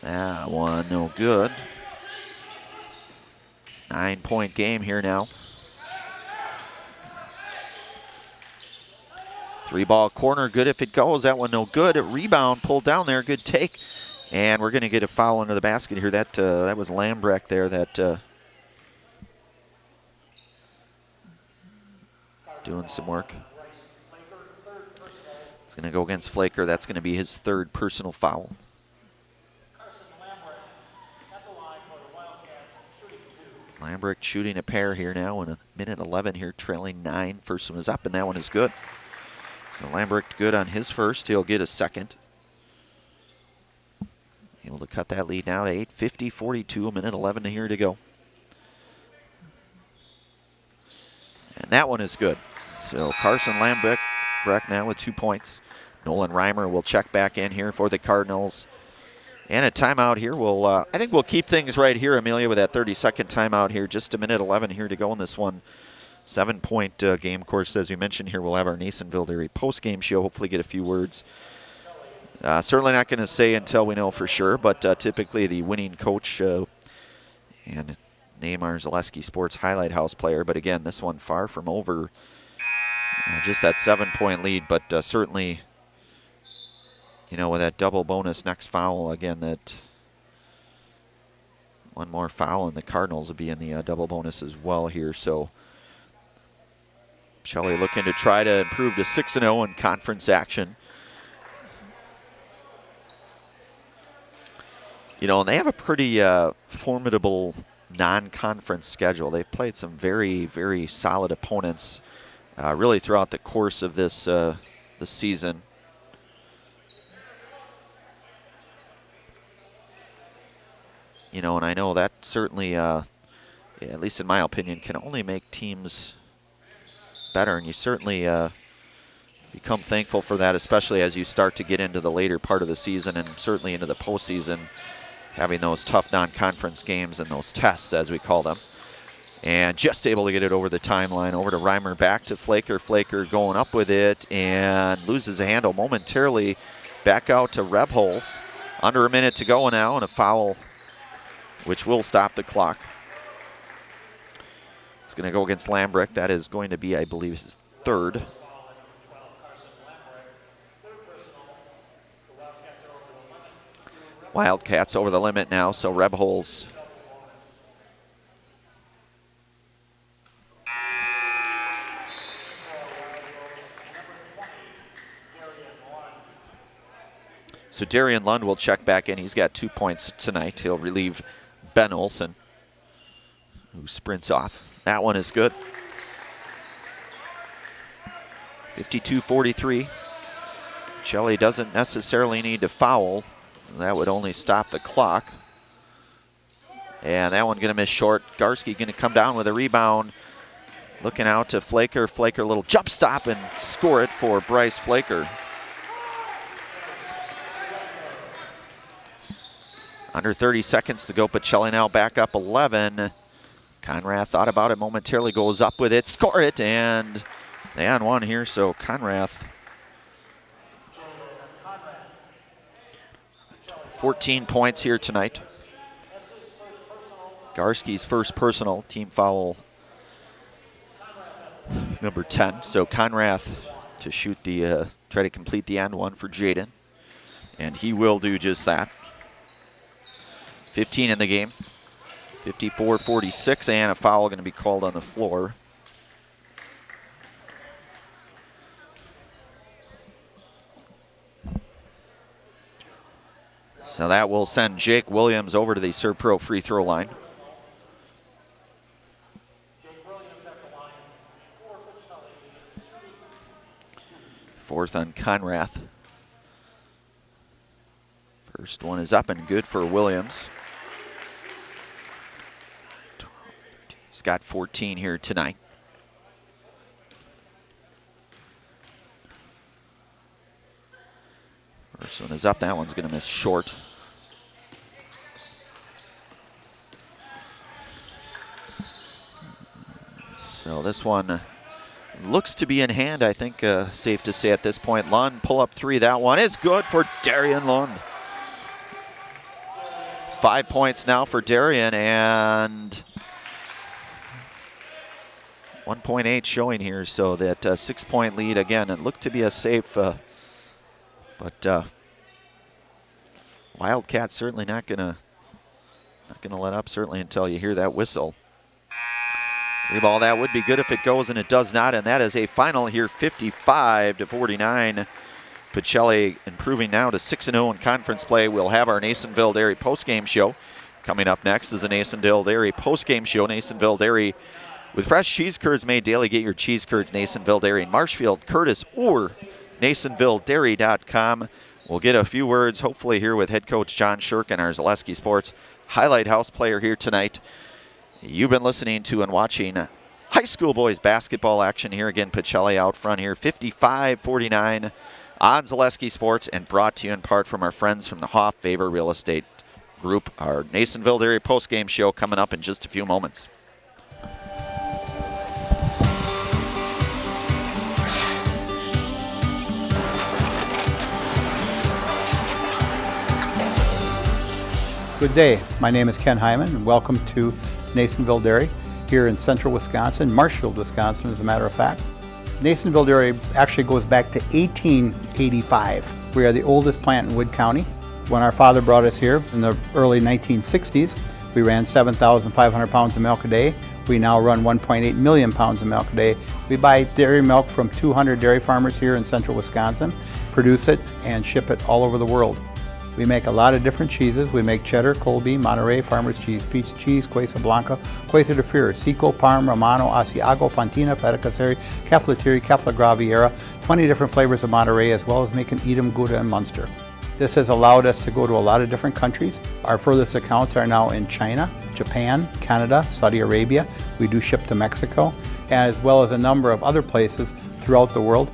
A: That one no good. 9-point game here now. 3-ball corner, good if it goes. That one no good. Rebound pulled down there, good take. And we're going to get a foul into the basket here. That was Lambrecht there that doing some work. It's going to go against Flaker. That's going to be his 3rd personal foul. Lambrecht shooting a pair here now in a minute 11 here, trailing 9. First one is up, and that one is good. So Lambrecht good on his first. He'll get a second. Able to cut that lead now to 8, 50-42, a minute 11 here to go. And that one is good. So Carson Lambrecht Lambrecht now with 2 points. Nolan Reimer will check back in here for the Cardinals. And a timeout here. I think we'll keep things right here, Amelia, with that 30-second timeout here. Just a minute 11 here to go in this one. 7-point game. Of course, as we mentioned here, we'll have our Nasonville Dairy post-game show. Hopefully get a few words. Certainly not going to say until we know for sure, but typically the winning coach and name our Zaleski Sports Highlight House player. But again, this one far from over. Just that 7-point lead, but certainly, with that double bonus next foul, again, that one more foul and the Cardinals will be in the double bonus as well here. So Pacelli looking to try to improve to 6-0 in conference action. And they have a pretty formidable non-conference schedule. They've played some very, very solid opponents really throughout the course of this season. And I know that certainly, at least in my opinion, can only make teams better. And you certainly become thankful for that, especially as you start to get into the later part of the season and certainly into the postseason, having those tough non-conference games and those tests, as we call them. And just able to get it over the timeline, over to Reimer, back to Flaker. Flaker going up with it and loses a handle momentarily. Back out to Rebholz. Under a minute to go now, and a foul which will stop the clock. It's going to go against Lambrecht. That is going to be, I believe, his third. Wildcats over the limit now, so Rebholz. So Darian Lund will check back in. He's got 2 points tonight. He'll relieve Ben Olson, who sprints off. That one is good. 52-43. Pacelli doesn't necessarily need to foul. That would only stop the clock. And that one going to miss short. Garski going to come down with a rebound. Looking out to Flaker. Flaker, a little jump stop and score it for Bryce Flaker. Under 30 seconds to go. Pacelli now back up 11. Conrath thought about it momentarily, goes up with it, score it, and they on one here, so Conrath. 14 points here tonight. Garski's first personal, team foul number 10. So Conrath to shoot try to complete the and one for Jaden, and he will do just that. 15 in the game. 54-46, and a foul going to be called on the floor. So that will send Jake Williams over to the Serpro free throw line. Fourth on Conrath. First one is up and good for Williams. He's got 14 here tonight. First one is up. That one's going to miss short. So this one looks to be in hand, I think, safe to say at this point. Lund, pull up three. That one is good for Darian Lund. 5 points now for Darian, and 1.8 showing here, so that 6-point lead again. It looked to be a safe, but Wildcats certainly not gonna let up, certainly until you hear that whistle. Three ball, that would be good if it goes, and it does not, and that is a final here, 55-49. Pacelli improving now to 6-0 in conference play. We'll have our Nasonville Dairy postgame show. Coming up next is the Nasonville Dairy postgame show. Nasonville Dairy with fresh cheese curds made daily. Get your cheese curds, Nasonville Dairy in Marshfield, Curtis, or NasonvilleDairy.com. We'll get a few words, hopefully, here with head coach John Shirk and our Zaleski Sports Highlight House player here tonight. You've been listening to and watching high school boys basketball action here. Again, Pacelli out front here, 55-49 on Zaleski Sports, and brought to you in part from our friends from the Hoff Favor Real Estate Group. Our Nasonville Dairy post-game show coming up in just a few moments.
J: Good day. My name is Ken Hyman, and welcome to Nasonville Dairy here in central Wisconsin, Marshfield, Wisconsin, as a matter of fact. Nasonville Dairy actually goes back to 1885. We are the oldest plant in Wood County. When our father brought us here in the early 1960s, we ran 7,500 pounds of milk a day. We now run 1.8 million pounds of milk a day. We buy dairy milk from 200 dairy farmers here in central Wisconsin, produce it, and ship it all over the world. We make a lot of different cheeses. We make cheddar, Colby, Monterey, Farmer's Cheese, Peach Cheese, Quesa Blanca, Quesa de Fury, Seco, Parm, Romano, Asiago, Fontina, Feta Caseri, Caflatiri, Cafla Graviera, 20 different flavors of Monterey, as well as making Edam, Gouda, and Munster. This has allowed us to go to a lot of different countries. Our furthest accounts are now in China, Japan, Canada, Saudi Arabia. We do ship to Mexico, as well as a number of other places throughout the world.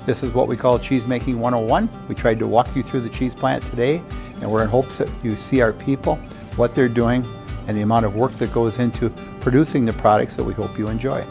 J: This is what we call Cheese Making 101. We tried to walk you through the cheese plant today, and we're in hopes that you see our people, what they're doing, and the amount of work that goes into producing the products that we hope you enjoy.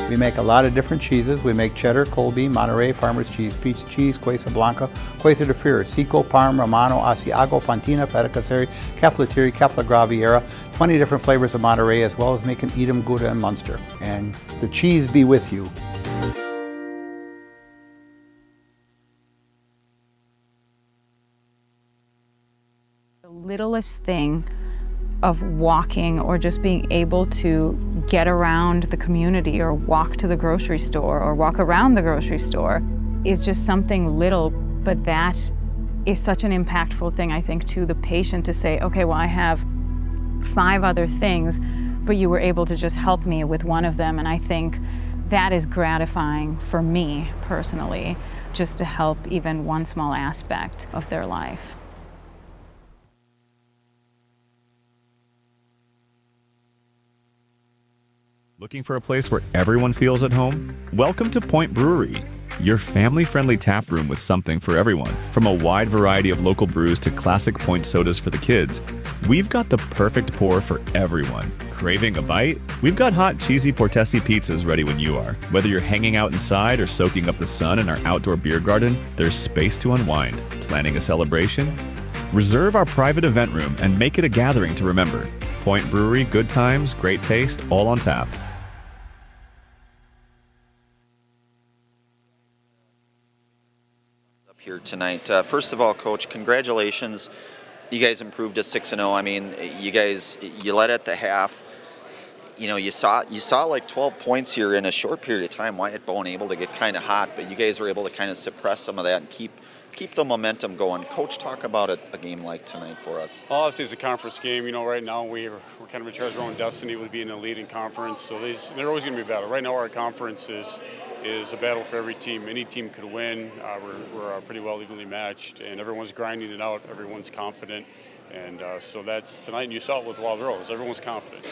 J: We make a lot of different cheeses. We make cheddar, Colby, Monterey, Farmer's Cheese, Peach Cheese, Quesa Blanca, Quesa de Fury, Seco, Parm, Romano, Asiago, Fontina, Feta Caseri, Caflatiri, Cafla Graviera, 20 different flavors of Monterey, as well as making Edam, Gouda, and Munster. And the cheese be with you.
K: The littlest thing of walking or just being able to get around the community or walk to the grocery store or walk around the grocery store is just something little, but that is such an impactful thing, I think, to the patient to say, okay, well, I have 5 other things, but you were able to just help me with one of them. And I think that is gratifying for me personally, just to help even one small aspect of their life.
L: Looking for a place where everyone feels at home? Welcome to Point Brewery, your family-friendly tap room with something for everyone. From a wide variety of local brews to classic Point sodas for the kids, we've got the perfect pour for everyone. Craving a bite? We've got hot, cheesy Portesi pizzas ready when you are. Whether you're hanging out inside or soaking up the sun in our outdoor beer garden, there's space to unwind. Planning a celebration? Reserve our private event room and make it a gathering to remember. Point Brewery, good times, great taste, all on tap.
A: Here tonight. First of all, Coach, congratulations. You guys improved to 6-0. I mean, you led at the half. You know, you saw like 12 points here in a short period of time. Wyatt Bowen able to get kind of hot, but you guys were able to kind of suppress some of that and keep the momentum going. Coach, talk about a game like tonight for us.
X: Well, obviously it's a conference game. You know, right now we're kind of in charge of our own destiny with being a leading conference. So they're always going to be better. Right now our conference is is a battle for every team. Any team could win. We're pretty well evenly matched, and everyone's grinding it out. Everyone's confident, and so that's tonight. And you saw it with Wild Rose. Everyone's confident.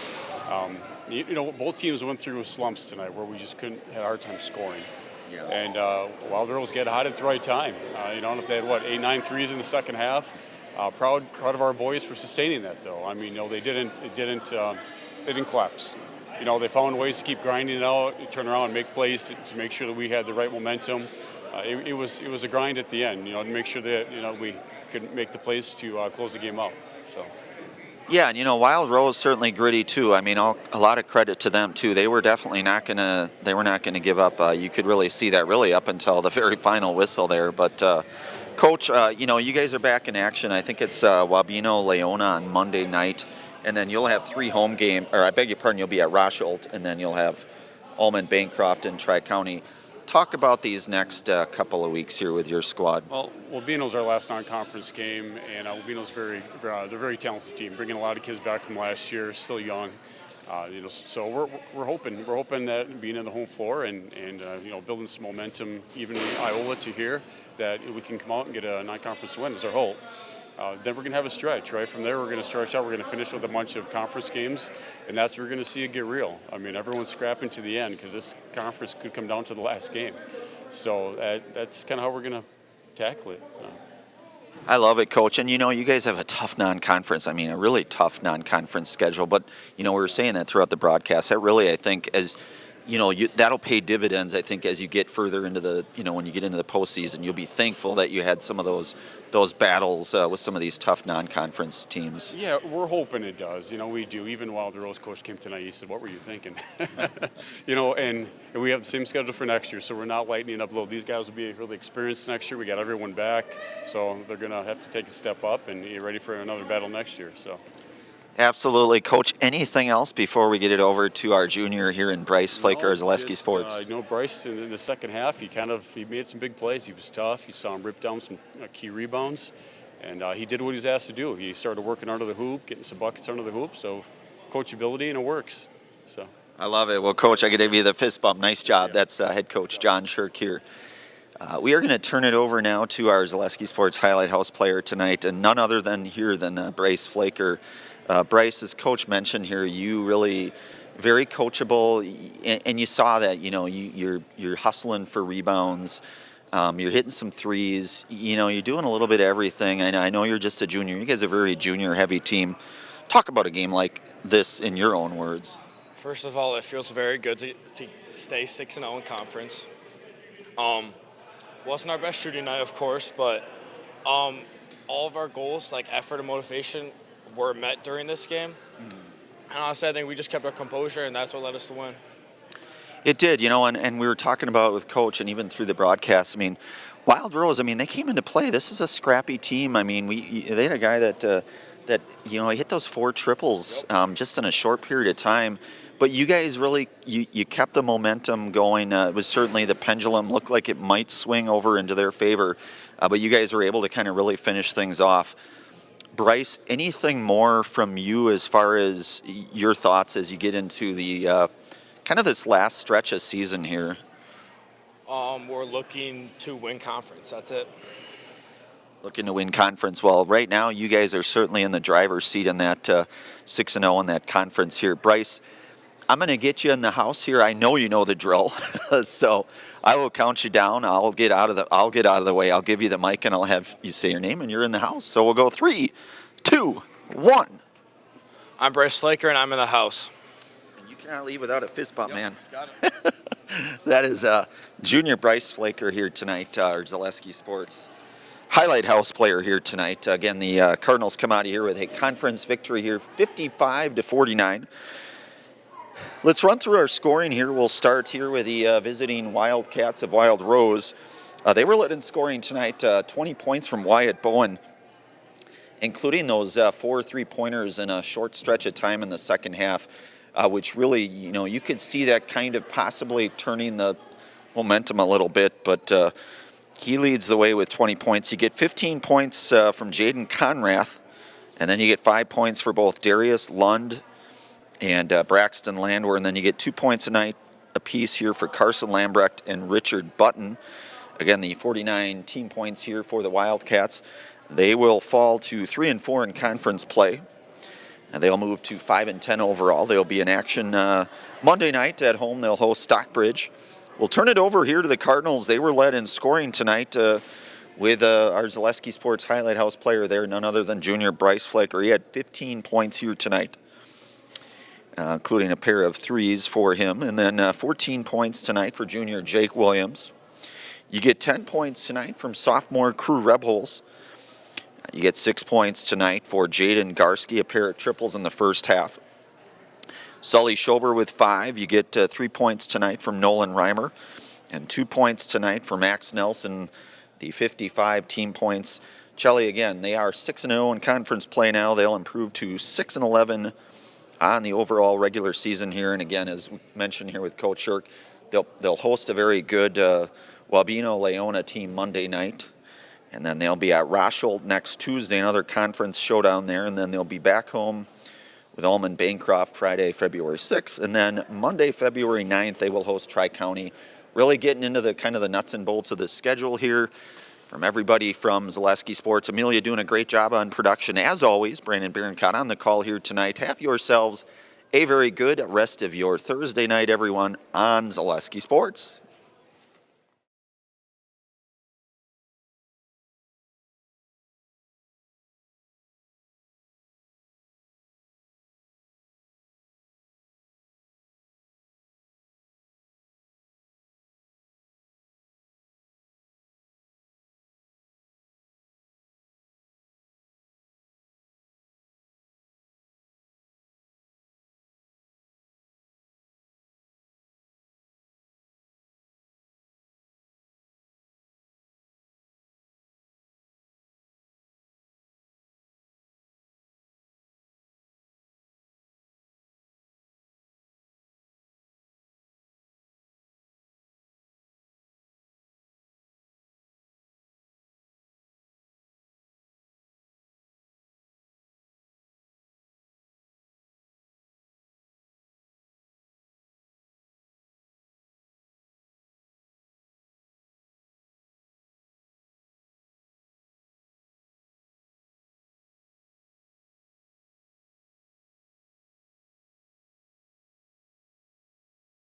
X: Both teams went through slumps tonight where we just had a hard time scoring. Yeah. And Wild Rose get hot at the right time. I don't know if they had 8-9 threes in the second half. Proud of our boys for sustaining that, though. I mean, they didn't collapse. They found ways to keep grinding it out, turn around and make plays to make sure that we had the right momentum. It was a grind at the end, to make sure that we could make the plays to close the game out. So.
A: Yeah, and Wild Rose certainly gritty too. I mean, a lot of credit to them too. They were definitely not gonna give up. You could really see that really up until the very final whistle there. But Coach, you guys are back in action. I think it's Wabeno Leona on Monday night. And then you'll have 3 home games, or I beg your pardon, you'll be at Rosholt, and then you'll have Ullman, Bancroft, and Tri-County. Talk about these next couple of weeks here with your squad.
X: Well, Wabeno's our last non-conference game, and Wabeno's they're a very talented team, bringing a lot of kids back from last year, still young. So we're hoping that being in the home floor and building some momentum, even in Iowa to here, that we can come out and get a non-conference win is our hope. Then we're going to have a stretch, right? From there, we're going to stretch out. We're going to finish with a bunch of conference games, and that's where we're going to see it get real. I mean, everyone's scrapping to the end because this conference could come down to the last game. So that's kind of how we're going to tackle it.
A: I love it, Coach. And, you guys have a tough non-conference. I mean, a really tough non-conference schedule. But, we were saying that throughout the broadcast. That really, I think, as that'll pay dividends, I think, as you get further into the, when you get into the postseason, you'll be thankful that you had some of those battles with some of these tough non-conference teams.
X: Yeah, we're hoping it does. We do. Even while the Rose coach came tonight, he said, "What were you thinking?" And we have the same schedule for next year, so we're not lightening up low. These guys will be really experienced next year. We got everyone back, so they're going to have to take a step up and get ready for another battle next year. So.
A: Absolutely. Coach, anything else before we get it over to our junior here in Bryce Flaker, Zaleski Sports?
X: Bryce in the second half, he made some big plays. He was tough. You saw him rip down some key rebounds, and he did what he was asked to do. He started working under the hoop, getting some buckets under the hoop, so coachability, and it works. So.
A: I love it. Well, Coach, I got to give you the fist bump. Nice job. Yeah. That's head coach John Shirk here. We are going to turn it over now to our Zaleski Sports Highlight House player tonight, and none other than Bryce Flaker. Bryce, as Coach mentioned here, you really very coachable, and you saw that. You're hustling for rebounds, you're hitting some threes. You're doing a little bit of everything. And I know you're just a junior. You guys are a very junior-heavy team. Talk about a game like this in your own words.
G: First of all, it feels very good to stay 6-0 in conference. Wasn't our best shooting night, of course, but all of our goals, like effort and motivation, were met during this game. And honestly, I think we just kept our composure, and that's what led us to win.
A: It did, and we were talking about it with Coach and even through the broadcast. I mean, Wild Rose, they came into play. This is a scrappy team. I mean, they had a guy that he hit those 4 triples just in a short period of time. But you guys really, you kept the momentum going. It was certainly the pendulum looked like it might swing over into their favor. But you guys were able to kind of really finish things off. Bryce, anything more from you as far as your thoughts as you get into the kind of this last stretch of season here?
G: We're looking to win conference. That's it.
A: Looking to win conference. Well, right now you guys are certainly in the driver's seat in that 6-0 in that conference here. Bryce, I'm going to get you in the house here. I know you know the drill, so I will count you down. I'll get out of the way. I'll give you the mic and I'll have you say your name and you're in the house. So we'll go 3, 2, 1.
G: I'm Bryce Flaker and I'm in the house.
A: And you cannot leave without a fist bump, man.
G: Got it.
A: That is junior Bryce Flaker here tonight, our Zaleski Sports Highlight House player here tonight. Again, the Cardinals come out of here with a conference victory here, 55-49. Let's run through our scoring here. We'll start here with the visiting Wildcats of Wild Rose. They were led in scoring tonight, 20 points from Wyatt Bowen, including those 4 3-pointers in a short stretch of time in the second half, which really, you could see that kind of possibly turning the momentum a little bit, but he leads the way with 20 points. You get 15 points from Jaden Conrath, and then you get 5 points for both Darius Lund and Braxton Landwehr, and then you get 2 points tonight apiece here for Carson Lambrecht and Richard Button. Again, the 49 team points here for the Wildcats. They will fall to 3-4 in conference play, and they'll move to 5-10 overall. They'll be in action Monday night at home. They'll host Stockbridge. We'll turn it over here to the Cardinals. They were led in scoring tonight with our Zaleski Sports Highlight House player there, none other than junior Bryce Flaker. He had 15 points here tonight, including a pair of threes for him, and then 14 points tonight for junior Jake Williams. You get 10 points tonight from sophomore Crew Rebholes. You get 6 points tonight for Jaden Garski, a pair of triples in the first half. Sully Schober with 5. You get 3 points tonight from Nolan Reimer, and 2 points tonight for Max Nelson, the 55 team points. Chelly, again, they are 6-0 in conference play now. They'll improve to 6-11 on the overall regular season here. And again, as mentioned here with Coach Shirk, they'll host a very good Wabeno Leona team Monday night. And then they'll be at Rosholt next Tuesday, another conference showdown there. And then they'll be back home with Allman Bancroft Friday, February 6th. And then Monday, February 9th, they will host Tri-County. Really getting into the kind of the nuts and bolts of the schedule here from everybody from Zaleski Sports. Amelia doing a great job on production. As always, Brandon Barincott on the call here tonight. Have yourselves a very good rest of your Thursday night, everyone, on Zaleski Sports.